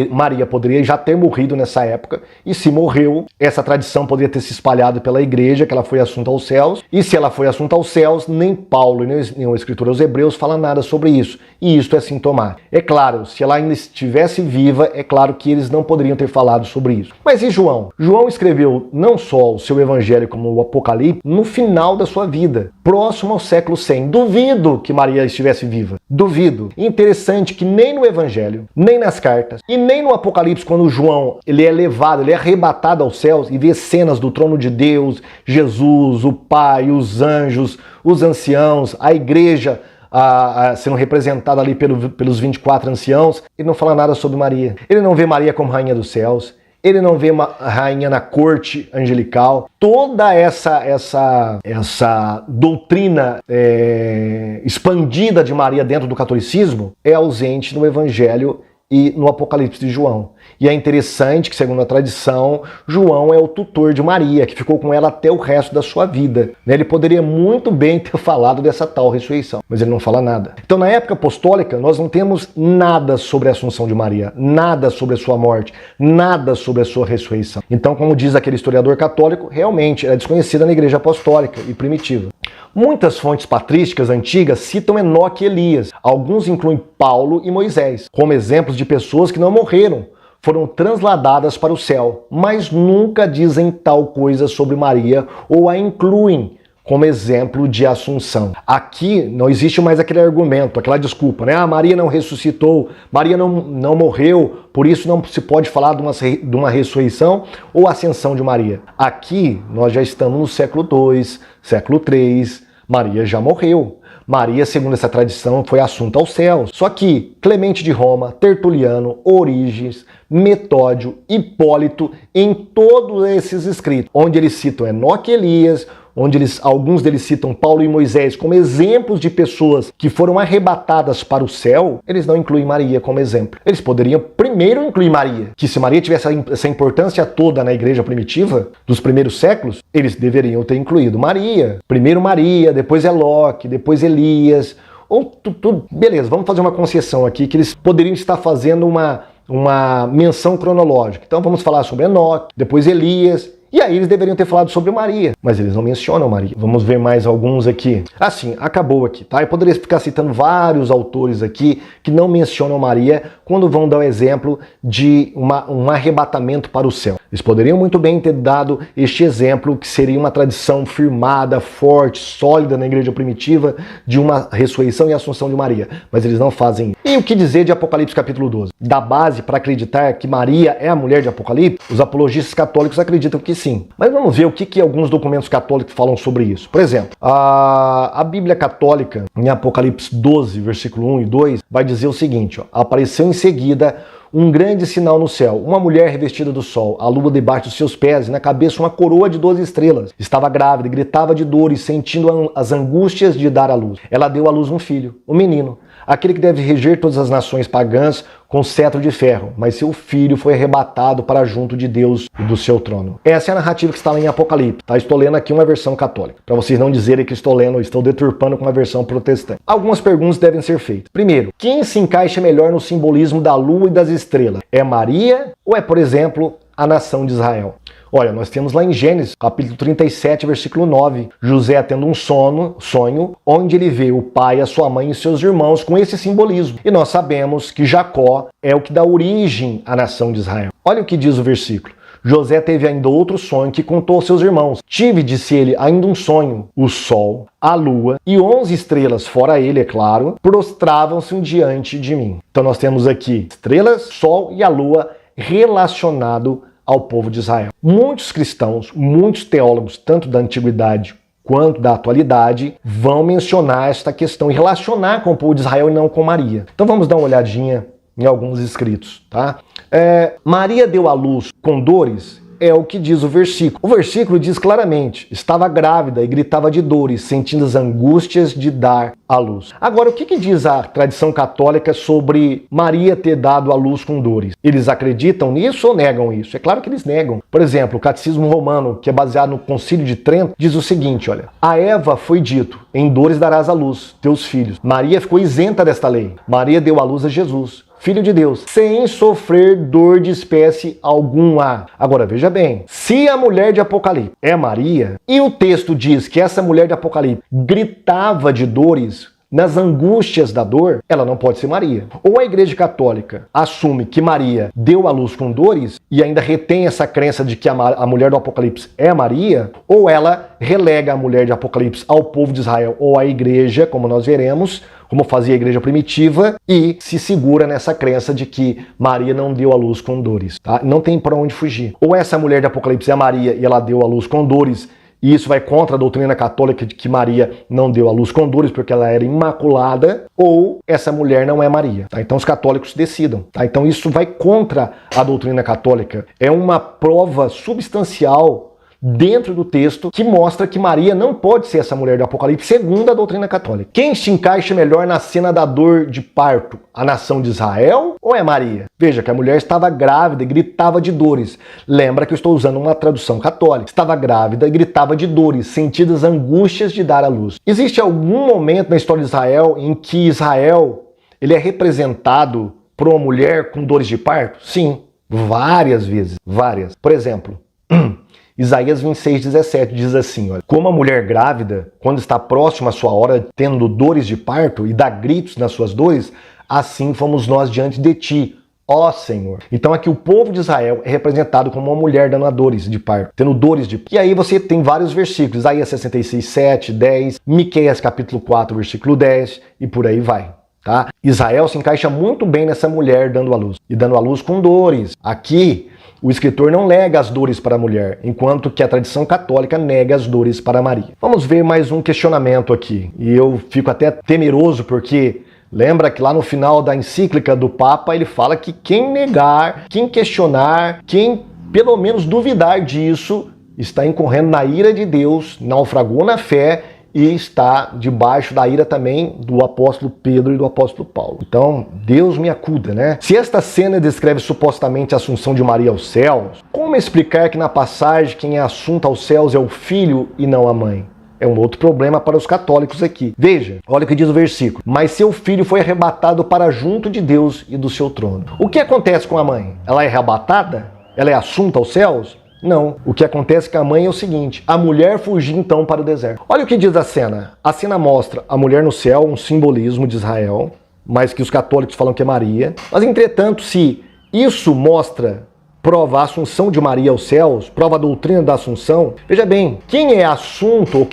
S1: Maria poderia já ter morrido nessa época, e se morreu, essa tradição poderia ter se espalhado pela igreja, que ela foi assunta aos céus, e se ela foi assunta aos céus, nem Paulo, nem o escritor aos Hebreus fala nada sobre isso, e isto é sintomático. É claro, se ela ainda estivesse viva, é claro que eles não poderiam ter falado sobre isso. Mas e João? João escreveu não só o seu evangelho como o Apocalipse no final da sua vida, próximo ao século 100. Duvido que Maria estivesse viva. Duvido. Interessante que nem no Evangelho, nem nas cartas, e nem no Apocalipse, quando João ele é levado, ele é arrebatado aos céus e vê cenas do trono de Deus, Jesus, o Pai, os anjos, os anciãos, a igreja sendo representada ali pelos 24 anciãos, ele não fala nada sobre Maria. Ele não vê Maria como rainha dos céus. Ele não vê uma rainha na corte angelical. Toda essa doutrina expandida de Maria dentro do catolicismo é ausente no Evangelho e no Apocalipse de João. E é interessante que, segundo a tradição, João é o tutor de Maria, que ficou com ela até o resto da sua vida. Ele poderia muito bem ter falado dessa tal ressurreição, mas ele não fala nada. Então, na época apostólica, nós não temos nada sobre a assunção de Maria, nada sobre a sua morte, nada sobre a sua ressurreição. Então, como diz aquele historiador católico, realmente era desconhecida na igreja apostólica e primitiva. Muitas fontes patrísticas antigas citam Enoque e Elias. Alguns incluem Paulo e Moisés, como exemplos de pessoas que não morreram, foram transladadas para o céu, mas nunca dizem tal coisa sobre Maria ou a incluem como exemplo de assunção. Aqui não existe mais aquele argumento, aquela desculpa, né? Maria não ressuscitou, Maria não morreu, por isso não se pode falar de uma ressurreição ou ascensão de Maria. Aqui nós já estamos no século II, século III, Maria já morreu. Maria, segundo essa tradição, foi assunta aos céus. Só que Clemente de Roma, Tertuliano, Orígenes, Metódio, Hipólito, em todos esses escritos, onde eles citam Enoque e Elias, onde alguns deles citam Paulo e Moisés como exemplos de pessoas que foram arrebatadas para o céu, eles não incluem Maria como exemplo. Eles poderiam primeiro incluir Maria, que se Maria tivesse essa importância toda na igreja primitiva, dos primeiros séculos, eles deveriam ter incluído Maria. Primeiro Maria, depois Enoque, depois Elias, ou tudo. Beleza, vamos fazer uma concessão aqui, que eles poderiam estar fazendo uma menção cronológica. Então vamos falar sobre Enoque, depois Elias, e aí eles deveriam ter falado sobre Maria, mas eles não mencionam Maria. Vamos ver mais alguns aqui. Assim, acabou aqui, tá? Eu poderia ficar citando vários autores aqui que não mencionam Maria quando vão dar o exemplo de um arrebatamento para o céu. Eles poderiam muito bem ter dado este exemplo, que seria uma tradição firmada, forte, sólida na igreja primitiva, de uma ressurreição e assunção de Maria, mas eles não fazem isso. E o que dizer de Apocalipse capítulo 12? Da base para acreditar que Maria é a mulher de Apocalipse, os apologistas católicos acreditam que sim. Mas vamos ver o que alguns documentos católicos falam sobre isso. Por exemplo, a Bíblia Católica, em Apocalipse 12, versículo 1 e 2, vai dizer o seguinte: apareceu em seguida um grande sinal no céu, uma mulher revestida do sol, a lua debaixo dos seus pés e na cabeça uma coroa de 12 estrelas. Estava grávida e gritava de dor e sentindo as angústias de dar à luz. Ela deu à luz um filho, um menino, aquele que deve reger todas as nações pagãs com cetro de ferro, mas seu filho foi arrebatado para junto de Deus e do seu trono. Essa é a narrativa que está lá em Apocalipse. Tá? Estou lendo aqui uma versão católica, para vocês não dizerem que estou deturpando com uma versão protestante. Algumas perguntas devem ser feitas. Primeiro, quem se encaixa melhor no simbolismo da lua e das estrelas? É Maria ou é, por exemplo, a nação de Israel? Olha, nós temos lá em Gênesis, capítulo 37, versículo 9, José tendo um sonho, onde ele vê o pai, a sua mãe e seus irmãos com esse simbolismo. E nós sabemos que Jacó é o que dá origem à nação de Israel. Olha o que diz o versículo. José teve ainda outro sonho que contou aos seus irmãos. Tive, disse ele, ainda um sonho. O sol, a lua e 11 estrelas, fora ele, é claro, prostravam-se diante de mim. Então nós temos aqui estrelas, sol e a lua relacionado ao povo de Israel. Muitos cristãos, muitos teólogos, tanto da antiguidade quanto da atualidade, vão mencionar esta questão e relacionar com o povo de Israel e não com Maria. Então vamos dar uma olhadinha em alguns escritos, tá? Maria deu à luz com dores, é o que diz o versículo. O versículo diz claramente, estava grávida e gritava de dores, sentindo as angústias de dar à luz. Agora, o que diz a tradição católica sobre Maria ter dado à luz com dores? Eles acreditam nisso ou negam isso? É claro que eles negam. Por exemplo, o Catecismo Romano, que é baseado no Concílio de Trento, diz o seguinte, olha, a Eva foi dito, em dores darás à luz teus filhos. Maria ficou isenta desta lei. Maria deu à luz a Jesus, Filho de Deus, sem sofrer dor de espécie alguma. Agora, veja bem, se a mulher de Apocalipse é Maria, e o texto diz que essa mulher de Apocalipse gritava de dores, nas angústias da dor, ela não pode ser Maria. Ou a Igreja Católica assume que Maria deu à luz com dores e ainda retém essa crença de que a mulher do Apocalipse é Maria, ou ela relega a mulher de Apocalipse ao povo de Israel ou à igreja, como nós veremos, como fazia a igreja primitiva, e se segura nessa crença de que Maria não deu à luz com dores. Tá? Não tem para onde fugir. Ou essa mulher de Apocalipse é Maria e ela deu à luz com dores, e isso vai contra a doutrina católica de que Maria não deu à luz com dores porque ela era imaculada, ou essa mulher não é Maria. Tá? Então os católicos decidam. Tá? Então isso vai contra a doutrina católica. É uma prova substancial dentro do texto que mostra que Maria não pode ser essa mulher do Apocalipse segundo a doutrina católica. Quem se encaixa melhor na cena da dor de parto? A nação de Israel ou é Maria? Veja que a mulher estava grávida e gritava de dores. Lembra que eu estou usando uma tradução católica. Estava grávida e gritava de dores, sentindo as angústias de dar à luz. Existe algum momento na história de Israel em que Israel ele é representado por uma mulher com dores de parto? Sim, várias vezes, várias. Por exemplo, Isaías 26:17 diz assim, olha, como a mulher grávida, quando está próxima à sua hora, tendo dores de parto e dá gritos nas suas dores, assim fomos nós diante de ti, ó Senhor. Então aqui o povo de Israel é representado como uma mulher dando dores de parto, tendo dores de parto. E aí você tem vários versículos, Isaías 66:7, 10, Miqueias capítulo 4, versículo 10 e por aí vai. Tá? Israel se encaixa muito bem nessa mulher dando à luz, e dando à luz com dores. Aqui, o escritor não nega as dores para a mulher, enquanto que a tradição católica nega as dores para Maria. Vamos ver mais um questionamento aqui, e eu fico até temeroso porque lembra que lá no final da encíclica do Papa ele fala que quem negar, quem questionar, quem pelo menos duvidar disso, está incorrendo na ira de Deus, naufragou na fé e está debaixo da ira também do apóstolo Pedro e do apóstolo Paulo. Então, Deus me acuda, né? Se esta cena descreve supostamente a assunção de Maria aos céus, como explicar que na passagem quem é assunto aos céus é o filho e não a mãe? É um outro problema para os católicos aqui. Veja, olha o que diz o versículo. Mas seu filho foi arrebatado para junto de Deus e do seu trono. O que acontece com a mãe? Ela é arrebatada? Ela é assunta aos céus? Não. O que acontece com a mãe é o seguinte, a mulher fugiu então para o deserto. Olha o que diz a cena. A cena mostra a mulher no céu, um simbolismo de Israel, mas que os católicos falam que é Maria. Mas, entretanto, se isso mostra, prova a assunção de Maria aos céus, prova a doutrina da assunção, veja bem, quem é assunto, ou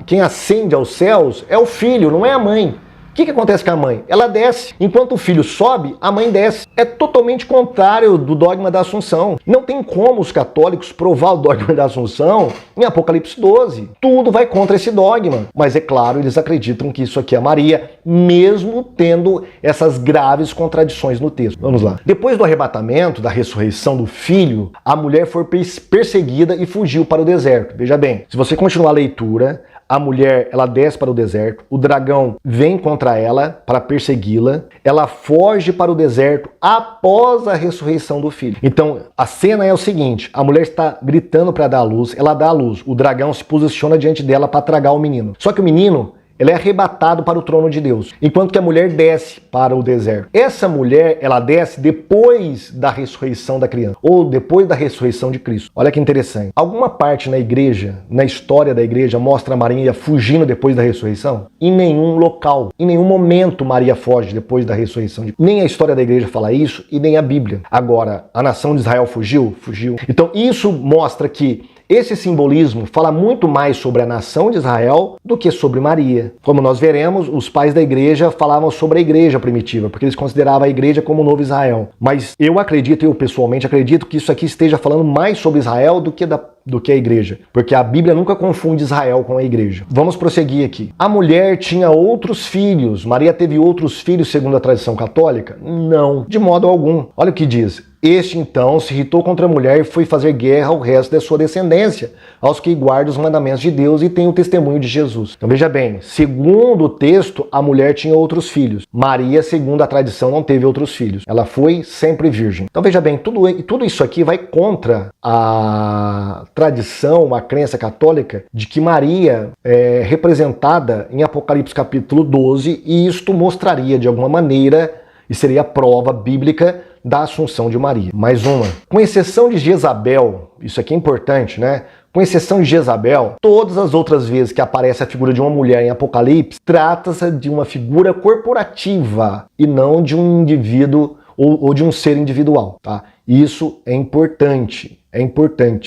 S1: quem ascende aos céus é o filho, não é a mãe. O que acontece com a mãe? Ela desce. Enquanto o filho sobe, a mãe desce. É totalmente contrário do dogma da Assunção. Não tem como os católicos provar o dogma da Assunção em Apocalipse 12. Tudo vai contra esse dogma. Mas é claro, eles acreditam que isso aqui é Maria, mesmo tendo essas graves contradições no texto. Vamos lá. Depois do arrebatamento, da ressurreição do filho, a mulher foi perseguida e fugiu para o deserto. Veja bem, se você continuar a leitura, a mulher, ela desce para o deserto, o dragão vem contra ela para persegui-la, ela foge para o deserto após a ressurreição do filho. Então, a cena é o seguinte, a mulher está gritando para dar à luz, ela dá à luz, o dragão se posiciona diante dela para tragar o menino. Só que o menino, ele é arrebatado para o trono de Deus, enquanto que a mulher desce para o deserto. Essa mulher, ela desce depois da ressurreição da criança, ou depois da ressurreição de Cristo. Olha que interessante. Alguma parte na igreja, na história da igreja, mostra Maria fugindo depois da ressurreição? Em nenhum local, em nenhum momento Maria foge depois da ressurreição de Cristo. Nem a história da igreja fala isso e nem a Bíblia. Agora, a nação de Israel fugiu? Fugiu. Então isso mostra que esse simbolismo fala muito mais sobre a nação de Israel do que sobre Maria. Como nós veremos, os pais da igreja falavam sobre a igreja primitiva, porque eles consideravam a igreja como o novo Israel. Mas eu pessoalmente acredito que isso aqui esteja falando mais sobre Israel do que do que a igreja, porque a Bíblia nunca confunde Israel com a igreja. Vamos prosseguir aqui. A mulher tinha outros filhos. Maria teve outros filhos segundo a tradição católica? Não, de modo algum. Olha o que diz. Este então se irritou contra a mulher e foi fazer guerra ao resto da sua descendência, aos que guardam os mandamentos de Deus e têm o testemunho de Jesus. Então veja bem, segundo o texto, a mulher tinha outros filhos. Maria, segundo a tradição, não teve outros filhos. Ela foi sempre virgem. Então veja bem, tudo isso aqui vai contra a tradição, a crença católica de que Maria é representada em Apocalipse capítulo 12 e isto mostraria de alguma maneira, e seria prova bíblica, da assunção de Maria. Mais uma. Com exceção de Jezabel, isso aqui é importante, né? Com exceção de Jezabel, todas as outras vezes que aparece a figura de uma mulher em Apocalipse, trata-se de uma figura corporativa e não de um indivíduo ou de um ser individual, tá? Isso é importante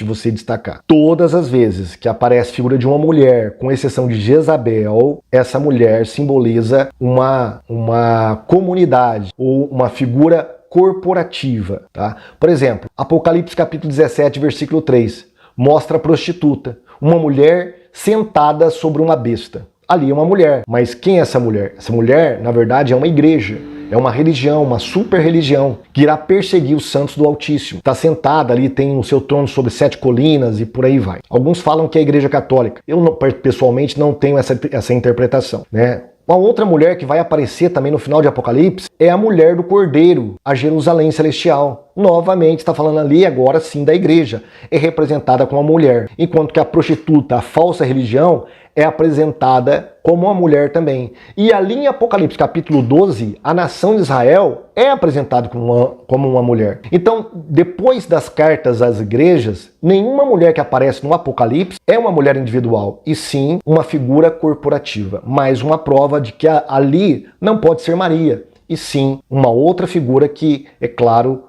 S1: você destacar. Todas as vezes que aparece a figura de uma mulher, com exceção de Jezabel, essa mulher simboliza uma comunidade ou uma figura corporativa, tá? Por exemplo, Apocalipse capítulo 17, versículo 3, mostra a prostituta, uma mulher sentada sobre uma besta. Ali é uma mulher, mas quem é essa mulher? Essa mulher, na verdade, é uma igreja. É uma religião, uma super religião, que irá perseguir os santos do Altíssimo. Está sentada ali, tem o seu trono sobre 7 colinas e por aí vai. Alguns falam que é a igreja católica. Eu, pessoalmente, não tenho essa interpretação, né? Uma outra mulher que vai aparecer também no final de Apocalipse é a mulher do Cordeiro, a Jerusalém Celestial. Novamente, está falando ali agora sim da igreja. É representada como uma mulher. Enquanto que a prostituta, a falsa religião, é apresentada como uma mulher também. E ali em Apocalipse capítulo 12, a nação de Israel é apresentada como uma mulher. Então, depois das cartas às igrejas, nenhuma mulher que aparece no Apocalipse é uma mulher individual, e sim uma figura corporativa. Mais uma prova de que ali não pode ser Maria, e sim uma outra figura que, é claro,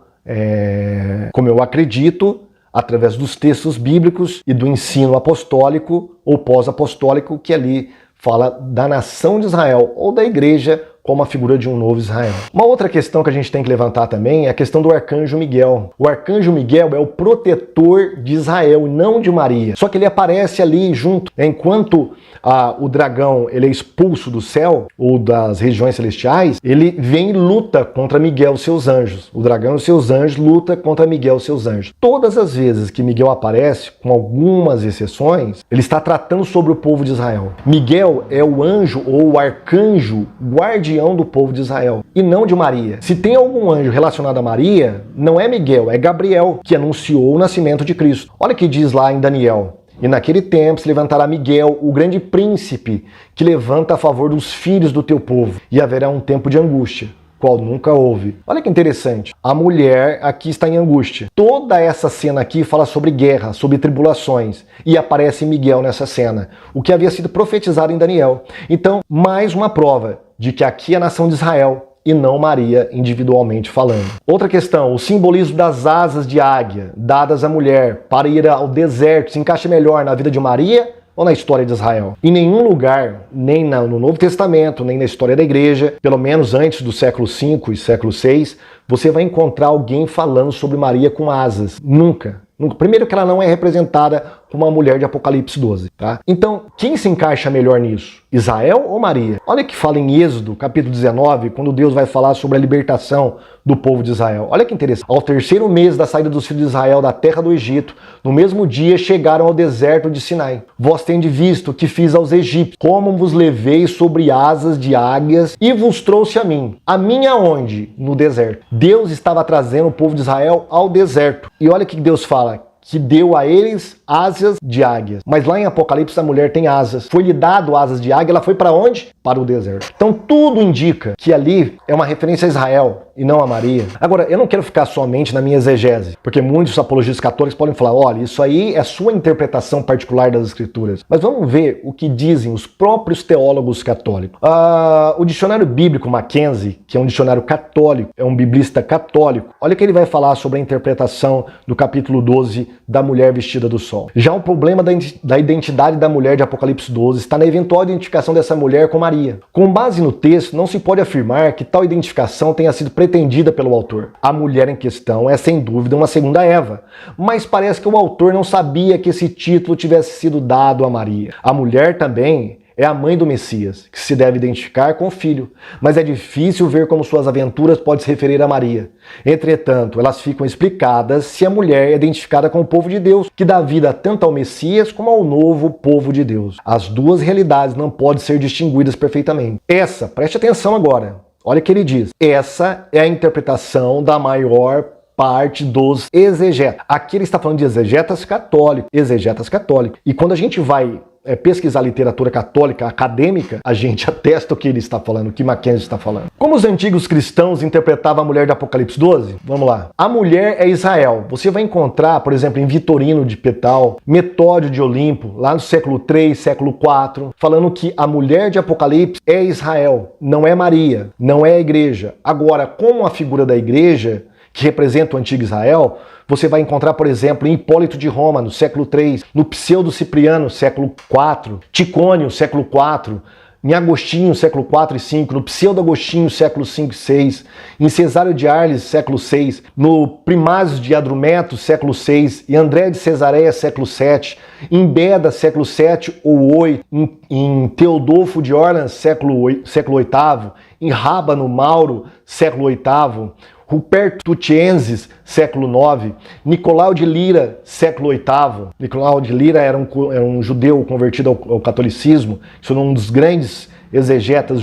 S1: como eu acredito, através dos textos bíblicos e do ensino apostólico ou pós-apostólico, que ali fala da nação de Israel ou da igreja como a figura de um novo Israel. Uma outra questão que a gente tem que levantar também é a questão do arcanjo Miguel. O arcanjo Miguel é o protetor de Israel e não de Maria. Só que ele aparece ali junto. Enquanto o dragão ele é expulso do céu ou das regiões celestiais, ele vem e luta contra Miguel e seus anjos. O dragão e seus anjos lutam contra Miguel e seus anjos. Todas as vezes que Miguel aparece, com algumas exceções, ele está tratando sobre o povo de Israel. Miguel é o anjo ou o arcanjo guardião do povo de Israel, e não de Maria. Se tem algum anjo relacionado a Maria, não é Miguel, é Gabriel, que anunciou o nascimento de Cristo. Olha o que diz lá em Daniel. E naquele tempo se levantará Miguel, o grande príncipe, que levanta a favor dos filhos do teu povo, e haverá um tempo de angústia, qual nunca houve. Olha que interessante. A mulher aqui está em angústia. Toda essa cena aqui fala sobre guerra, sobre tribulações. E aparece Miguel nessa cena, o que havia sido profetizado em Daniel. Então, mais uma prova de que aqui é a nação de Israel e não Maria individualmente falando. Outra questão, o simbolismo das asas de águia dadas à mulher para ir ao deserto se encaixa melhor na vida de Maria ou na história de Israel? Em nenhum lugar, nem no Novo Testamento, nem na história da igreja, pelo menos antes do século V e século VI, você vai encontrar alguém falando sobre Maria com asas. Nunca. Primeiro que ela não é representada como uma mulher de Apocalipse 12, tá? Então, quem se encaixa melhor nisso? Israel ou Maria? Olha que fala em Êxodo, capítulo 19, quando Deus vai falar sobre a libertação do povo de Israel. Olha que interessante. Ao terceiro mês da saída dos filhos de Israel da terra do Egito, no mesmo dia chegaram ao deserto de Sinai. Vós tendes visto o que fiz aos egípcios, como vos levei sobre asas de águias e vos trouxe a mim. A mim aonde? No deserto. Deus estava trazendo o povo de Israel ao deserto. E olha o que Deus fala, que deu a eles asas de águias. Mas lá em Apocalipse a mulher tem asas. Foi-lhe dado asas de águia, ela foi para onde? Para o deserto. Então tudo indica que ali é uma referência a Israel e não a Maria. Agora, eu não quero ficar somente na minha exegese, porque muitos apologistas católicos podem falar, olha, isso aí é sua interpretação particular das escrituras. Mas vamos ver o que dizem os próprios teólogos católicos. O dicionário bíblico Mackenzie, que é um dicionário católico, é um biblista católico, olha o que ele vai falar sobre a interpretação do capítulo 12 da mulher vestida do sol. Já o problema da identidade da mulher de Apocalipse 12 está na eventual identificação dessa mulher com Maria. Com base no texto, não se pode afirmar que tal identificação tenha sido pretendida pelo autor. A mulher em questão é, sem dúvida, uma segunda Eva, mas parece que o autor não sabia que esse título tivesse sido dado a Maria. A mulher também é a mãe do Messias, que se deve identificar com o filho, mas é difícil ver como suas aventuras podem se referir a Maria. Entretanto, elas ficam explicadas se a mulher é identificada com o povo de Deus, que dá vida tanto ao Messias como ao novo povo de Deus. As duas realidades não podem ser distinguidas perfeitamente. Preste atenção agora, olha o que ele diz, essa é a interpretação da maior parte dos exegetas. Aqui ele está falando de exegetas católicos. E quando a gente vai pesquisar literatura católica acadêmica, a gente atesta o que ele está falando, o que Mackenzie está falando. Como os antigos cristãos interpretavam a mulher de Apocalipse 12? Vamos lá. A mulher é Israel. Você vai encontrar, por exemplo, em Vitorino de Petal, Metódio de Olimpo, lá no século III, século IV, falando que a mulher de Apocalipse é Israel, não é Maria, não é a igreja. Agora, como a figura da igreja, que representa o antigo Israel, você vai encontrar, por exemplo, em Hipólito de Roma, no século III, no Pseudo Cipriano, século IV, Ticônio, século IV, em Agostinho, século IV e V, no Pseudo Agostinho, século V e VI, em Cesário de Arles, século VI, no Primásio de Adrumeto, século VI, em André de Cesareia, século VII, em Beda, século VII ou VIII, em Teodolfo de Orleans, século VIII, em Rábano Mauro, século VIII, Ruperto Tutienses, século IX, Nicolau de Lira, século VIII. Nicolau de Lira era um judeu convertido ao catolicismo, isso é um dos grandes exegetas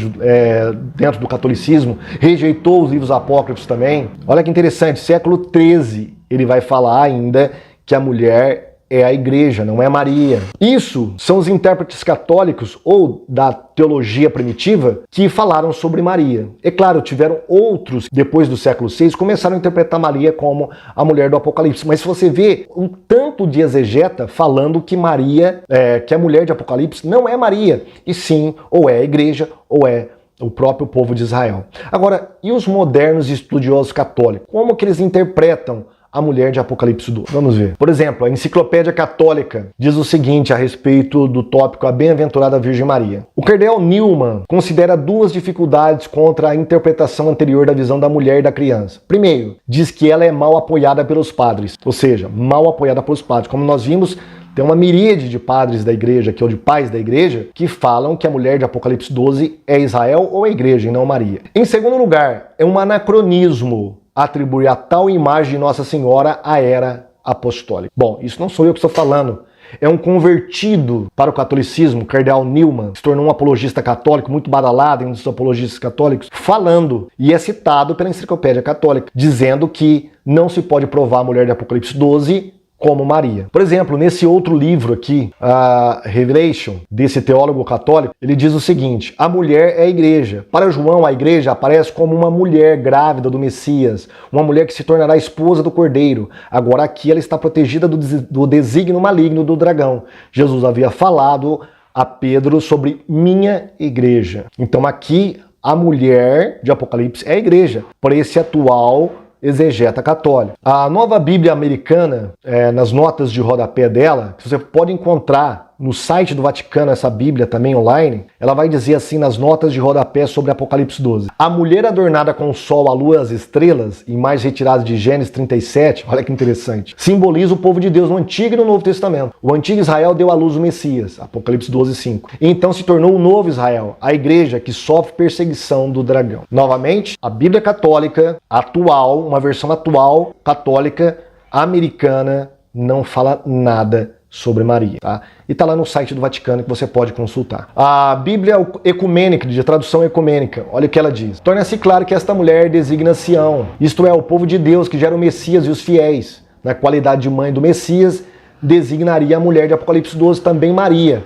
S1: dentro do catolicismo, rejeitou os livros apócrifos também. Olha que interessante, século XIII ele vai falar ainda que a mulher é a igreja, não é Maria. Isso são os intérpretes católicos ou da teologia primitiva que falaram sobre Maria. É claro, tiveram outros, depois do século VI, começaram a interpretar Maria como a mulher do Apocalipse. Mas se você vê um tanto de exegeta falando que Maria, que a mulher de Apocalipse não é Maria, e sim, ou é a igreja, ou é o próprio povo de Israel. Agora, e os modernos estudiosos católicos? Como que eles interpretam a mulher de Apocalipse 12? Vamos ver. Por exemplo, a Enciclopédia Católica diz o seguinte a respeito do tópico A Bem-aventurada Virgem Maria. O cardeal Newman considera duas dificuldades contra a interpretação anterior da visão da mulher e da criança. Primeiro, diz que ela é mal apoiada pelos padres, ou seja, mal apoiada pelos padres. Como nós vimos, tem uma miríade de padres da igreja, ou de pais da igreja, que falam que a mulher de Apocalipse 12 é Israel ou a igreja e não Maria. Em segundo lugar, é um anacronismo atribuir a tal imagem de Nossa Senhora à era apostólica. Bom, isso não sou eu que estou falando. É um convertido para o catolicismo, cardeal Newman, se tornou um apologista católico, muito badalado, um dos apologistas católicos, falando, e é citado pela Enciclopédia Católica, dizendo que não se pode provar a mulher de Apocalipse 12 como Maria. Por exemplo, nesse outro livro aqui, a Revelation, desse teólogo católico, ele diz o seguinte: a mulher é a igreja. Para João, a igreja aparece como uma mulher grávida do Messias, uma mulher que se tornará esposa do Cordeiro. Agora aqui ela está protegida do desígnio maligno do dragão. Jesus havia falado a Pedro sobre minha igreja. Então aqui a mulher de Apocalipse é a igreja, para esse atual exegeta católico. A Nova Bíblia Americana, nas notas de rodapé dela, que você pode encontrar no site do Vaticano, essa Bíblia também online, ela vai dizer assim nas notas de rodapé sobre Apocalipse 12. A mulher adornada com o sol, a lua e as estrelas, imagens retiradas de Gênesis 37, olha que interessante, simboliza o povo de Deus no Antigo e no Novo Testamento. O antigo Israel deu à luz o Messias, Apocalipse 12, 5. E então se tornou o novo Israel, a igreja que sofre perseguição do dragão. Novamente, a Bíblia católica atual, uma versão atual, católica, americana, não fala nada sobre Maria, tá? E tá lá no site do Vaticano que você pode consultar. A Bíblia Ecumênica, de tradução ecumênica, olha o que ela diz. Torna-se claro que esta mulher designa Sião, isto é, o povo de Deus que gera o Messias e os fiéis. Na qualidade de mãe do Messias, designaria a mulher de Apocalipse 12 também Maria.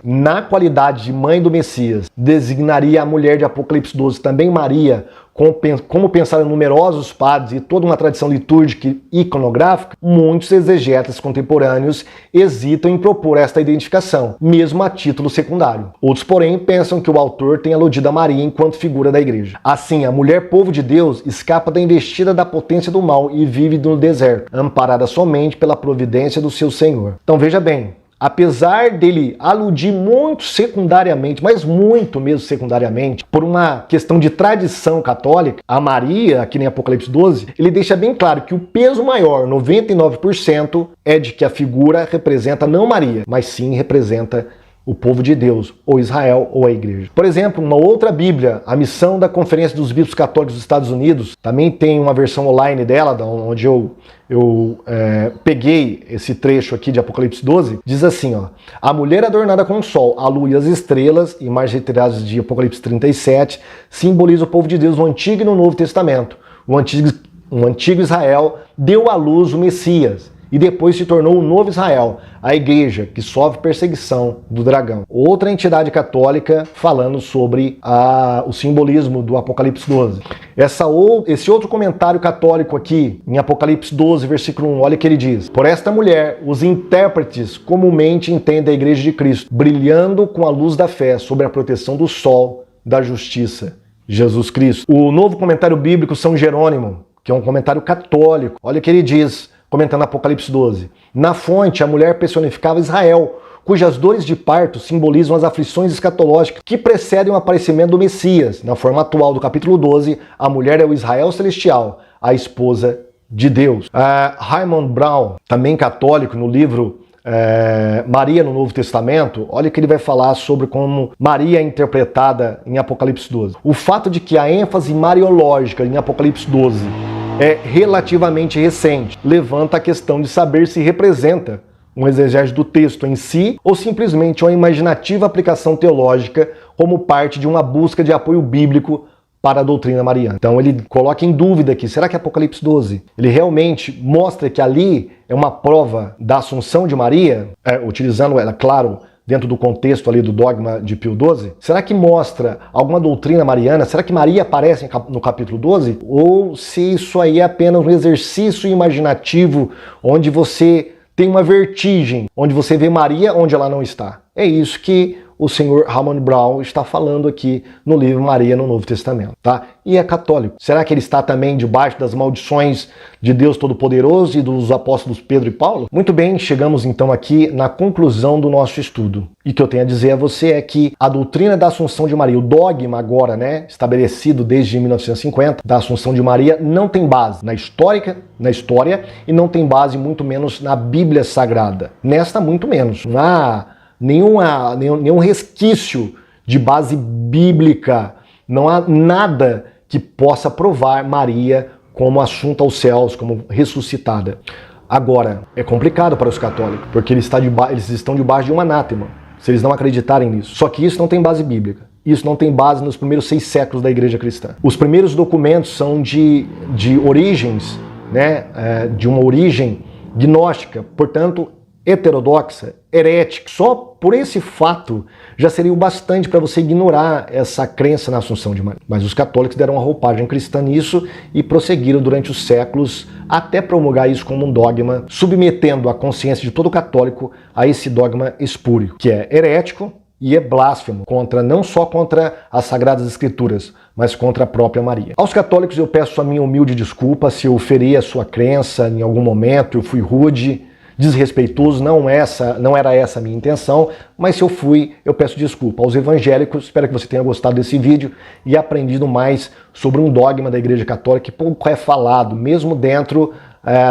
S1: Na qualidade de mãe do Messias, designaria a mulher de Apocalipse 12 também Maria como pensaram numerosos padres e toda uma tradição litúrgica e iconográfica, muitos exegetas contemporâneos hesitam em propor esta identificação, mesmo a título secundário. Outros, porém, pensam que o autor tem aludido a Maria enquanto figura da igreja. Assim, a mulher povo de Deus escapa da investida da potência do mal e vive no deserto, amparada somente pela providência do seu Senhor. Então veja bem, apesar dele aludir muito secundariamente, mas muito mesmo secundariamente, por uma questão de tradição católica, a Maria, aqui em Apocalipse 12, ele deixa bem claro que o peso maior, 99%, é de que a figura representa não Maria, mas sim representa o povo de Deus, ou Israel, ou a igreja. Por exemplo, uma outra Bíblia, a Missão da Conferência dos Bispos Católicos dos Estados Unidos, também tem uma versão online dela, onde eu peguei esse trecho aqui de Apocalipse 12, diz assim, ó: a mulher adornada com o sol, a lua e as estrelas, e mais retiradas de Apocalipse 37, simboliza o povo de Deus no Antigo e no Novo Testamento. O antigo Israel deu à luz o Messias, e depois se tornou o novo Israel, a igreja que sofre perseguição do dragão. Outra entidade católica falando sobre o simbolismo do Apocalipse 12. Esse outro comentário católico aqui, em Apocalipse 12, versículo 1, olha o que ele diz: por esta mulher, os intérpretes comumente entendem a igreja de Cristo, brilhando com a luz da fé sobre a proteção do sol da justiça, Jesus Cristo. O novo comentário bíblico São Jerônimo, que é um comentário católico, olha o que ele diz, comentando Apocalipse 12. Na fonte, a mulher personificava Israel, cujas dores de parto simbolizam as aflições escatológicas que precedem o aparecimento do Messias. Na forma atual do capítulo 12, a mulher é o Israel celestial, a esposa de Deus. Raymond Brown, também católico, no livro Maria no Novo Testamento, olha o que ele vai falar sobre como Maria é interpretada em Apocalipse 12. O fato de que a ênfase mariológica em Apocalipse 12 é relativamente recente, levanta a questão de saber se representa um exegese do texto em si ou simplesmente uma imaginativa aplicação teológica como parte de uma busca de apoio bíblico para a doutrina mariana. Então ele coloca em dúvida aqui, será que Apocalipse 12, ele realmente mostra que ali é uma prova da assunção de Maria, utilizando ela, claro, dentro do contexto ali do dogma de Pio XII? Será que mostra alguma doutrina mariana? Será que Maria aparece no capítulo 12? Ou se isso aí é apenas um exercício imaginativo onde você tem uma vertigem, onde você vê Maria onde ela não está? É isso que o senhor Raymond Brown está falando aqui no livro Maria no Novo Testamento, tá? E é católico. Será que ele está também debaixo das maldições de Deus Todo-Poderoso e dos apóstolos Pedro e Paulo? Muito bem, chegamos então aqui na conclusão do nosso estudo. E o que eu tenho a dizer a você é que a doutrina da Assunção de Maria, o dogma agora, né, estabelecido desde 1950, da Assunção de Maria, não tem base na história e não tem base muito menos na Bíblia Sagrada. Nesta, muito menos. Não há nenhum resquício de base bíblica, não há nada que possa provar Maria como assunta aos céus, como ressuscitada. Agora, é complicado para os católicos, porque eles estão debaixo de um anátema, se eles não acreditarem nisso. Só que isso não tem base bíblica. Isso não tem base nos primeiros 6 séculos da Igreja Cristã. Os primeiros documentos são de origens, né, de uma origem gnóstica, portanto, heterodoxa, herética. Só por esse fato já seria o bastante para você ignorar essa crença na Assunção de Maria. Mas os católicos deram uma roupagem cristã nisso e prosseguiram durante os séculos até promulgar isso como um dogma, submetendo a consciência de todo católico a esse dogma espúrio, que é herético e é blasfemo, não só contra as Sagradas Escrituras, mas contra a própria Maria. Aos católicos eu peço a minha humilde desculpa se eu feri a sua crença em algum momento, eu fui rude, desrespeitoso, não era essa a minha intenção, mas se eu fui, eu peço desculpa. Aos evangélicos, espero que você tenha gostado desse vídeo e aprendido mais sobre um dogma da Igreja Católica que pouco é falado, mesmo dentro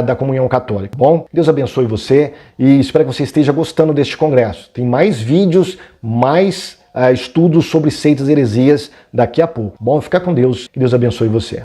S1: da comunhão católica. Bom, Deus abençoe você e espero que você esteja gostando deste congresso. Tem mais vídeos, mais estudos sobre seitas e heresias daqui a pouco. Bom, fica com Deus, que Deus abençoe você.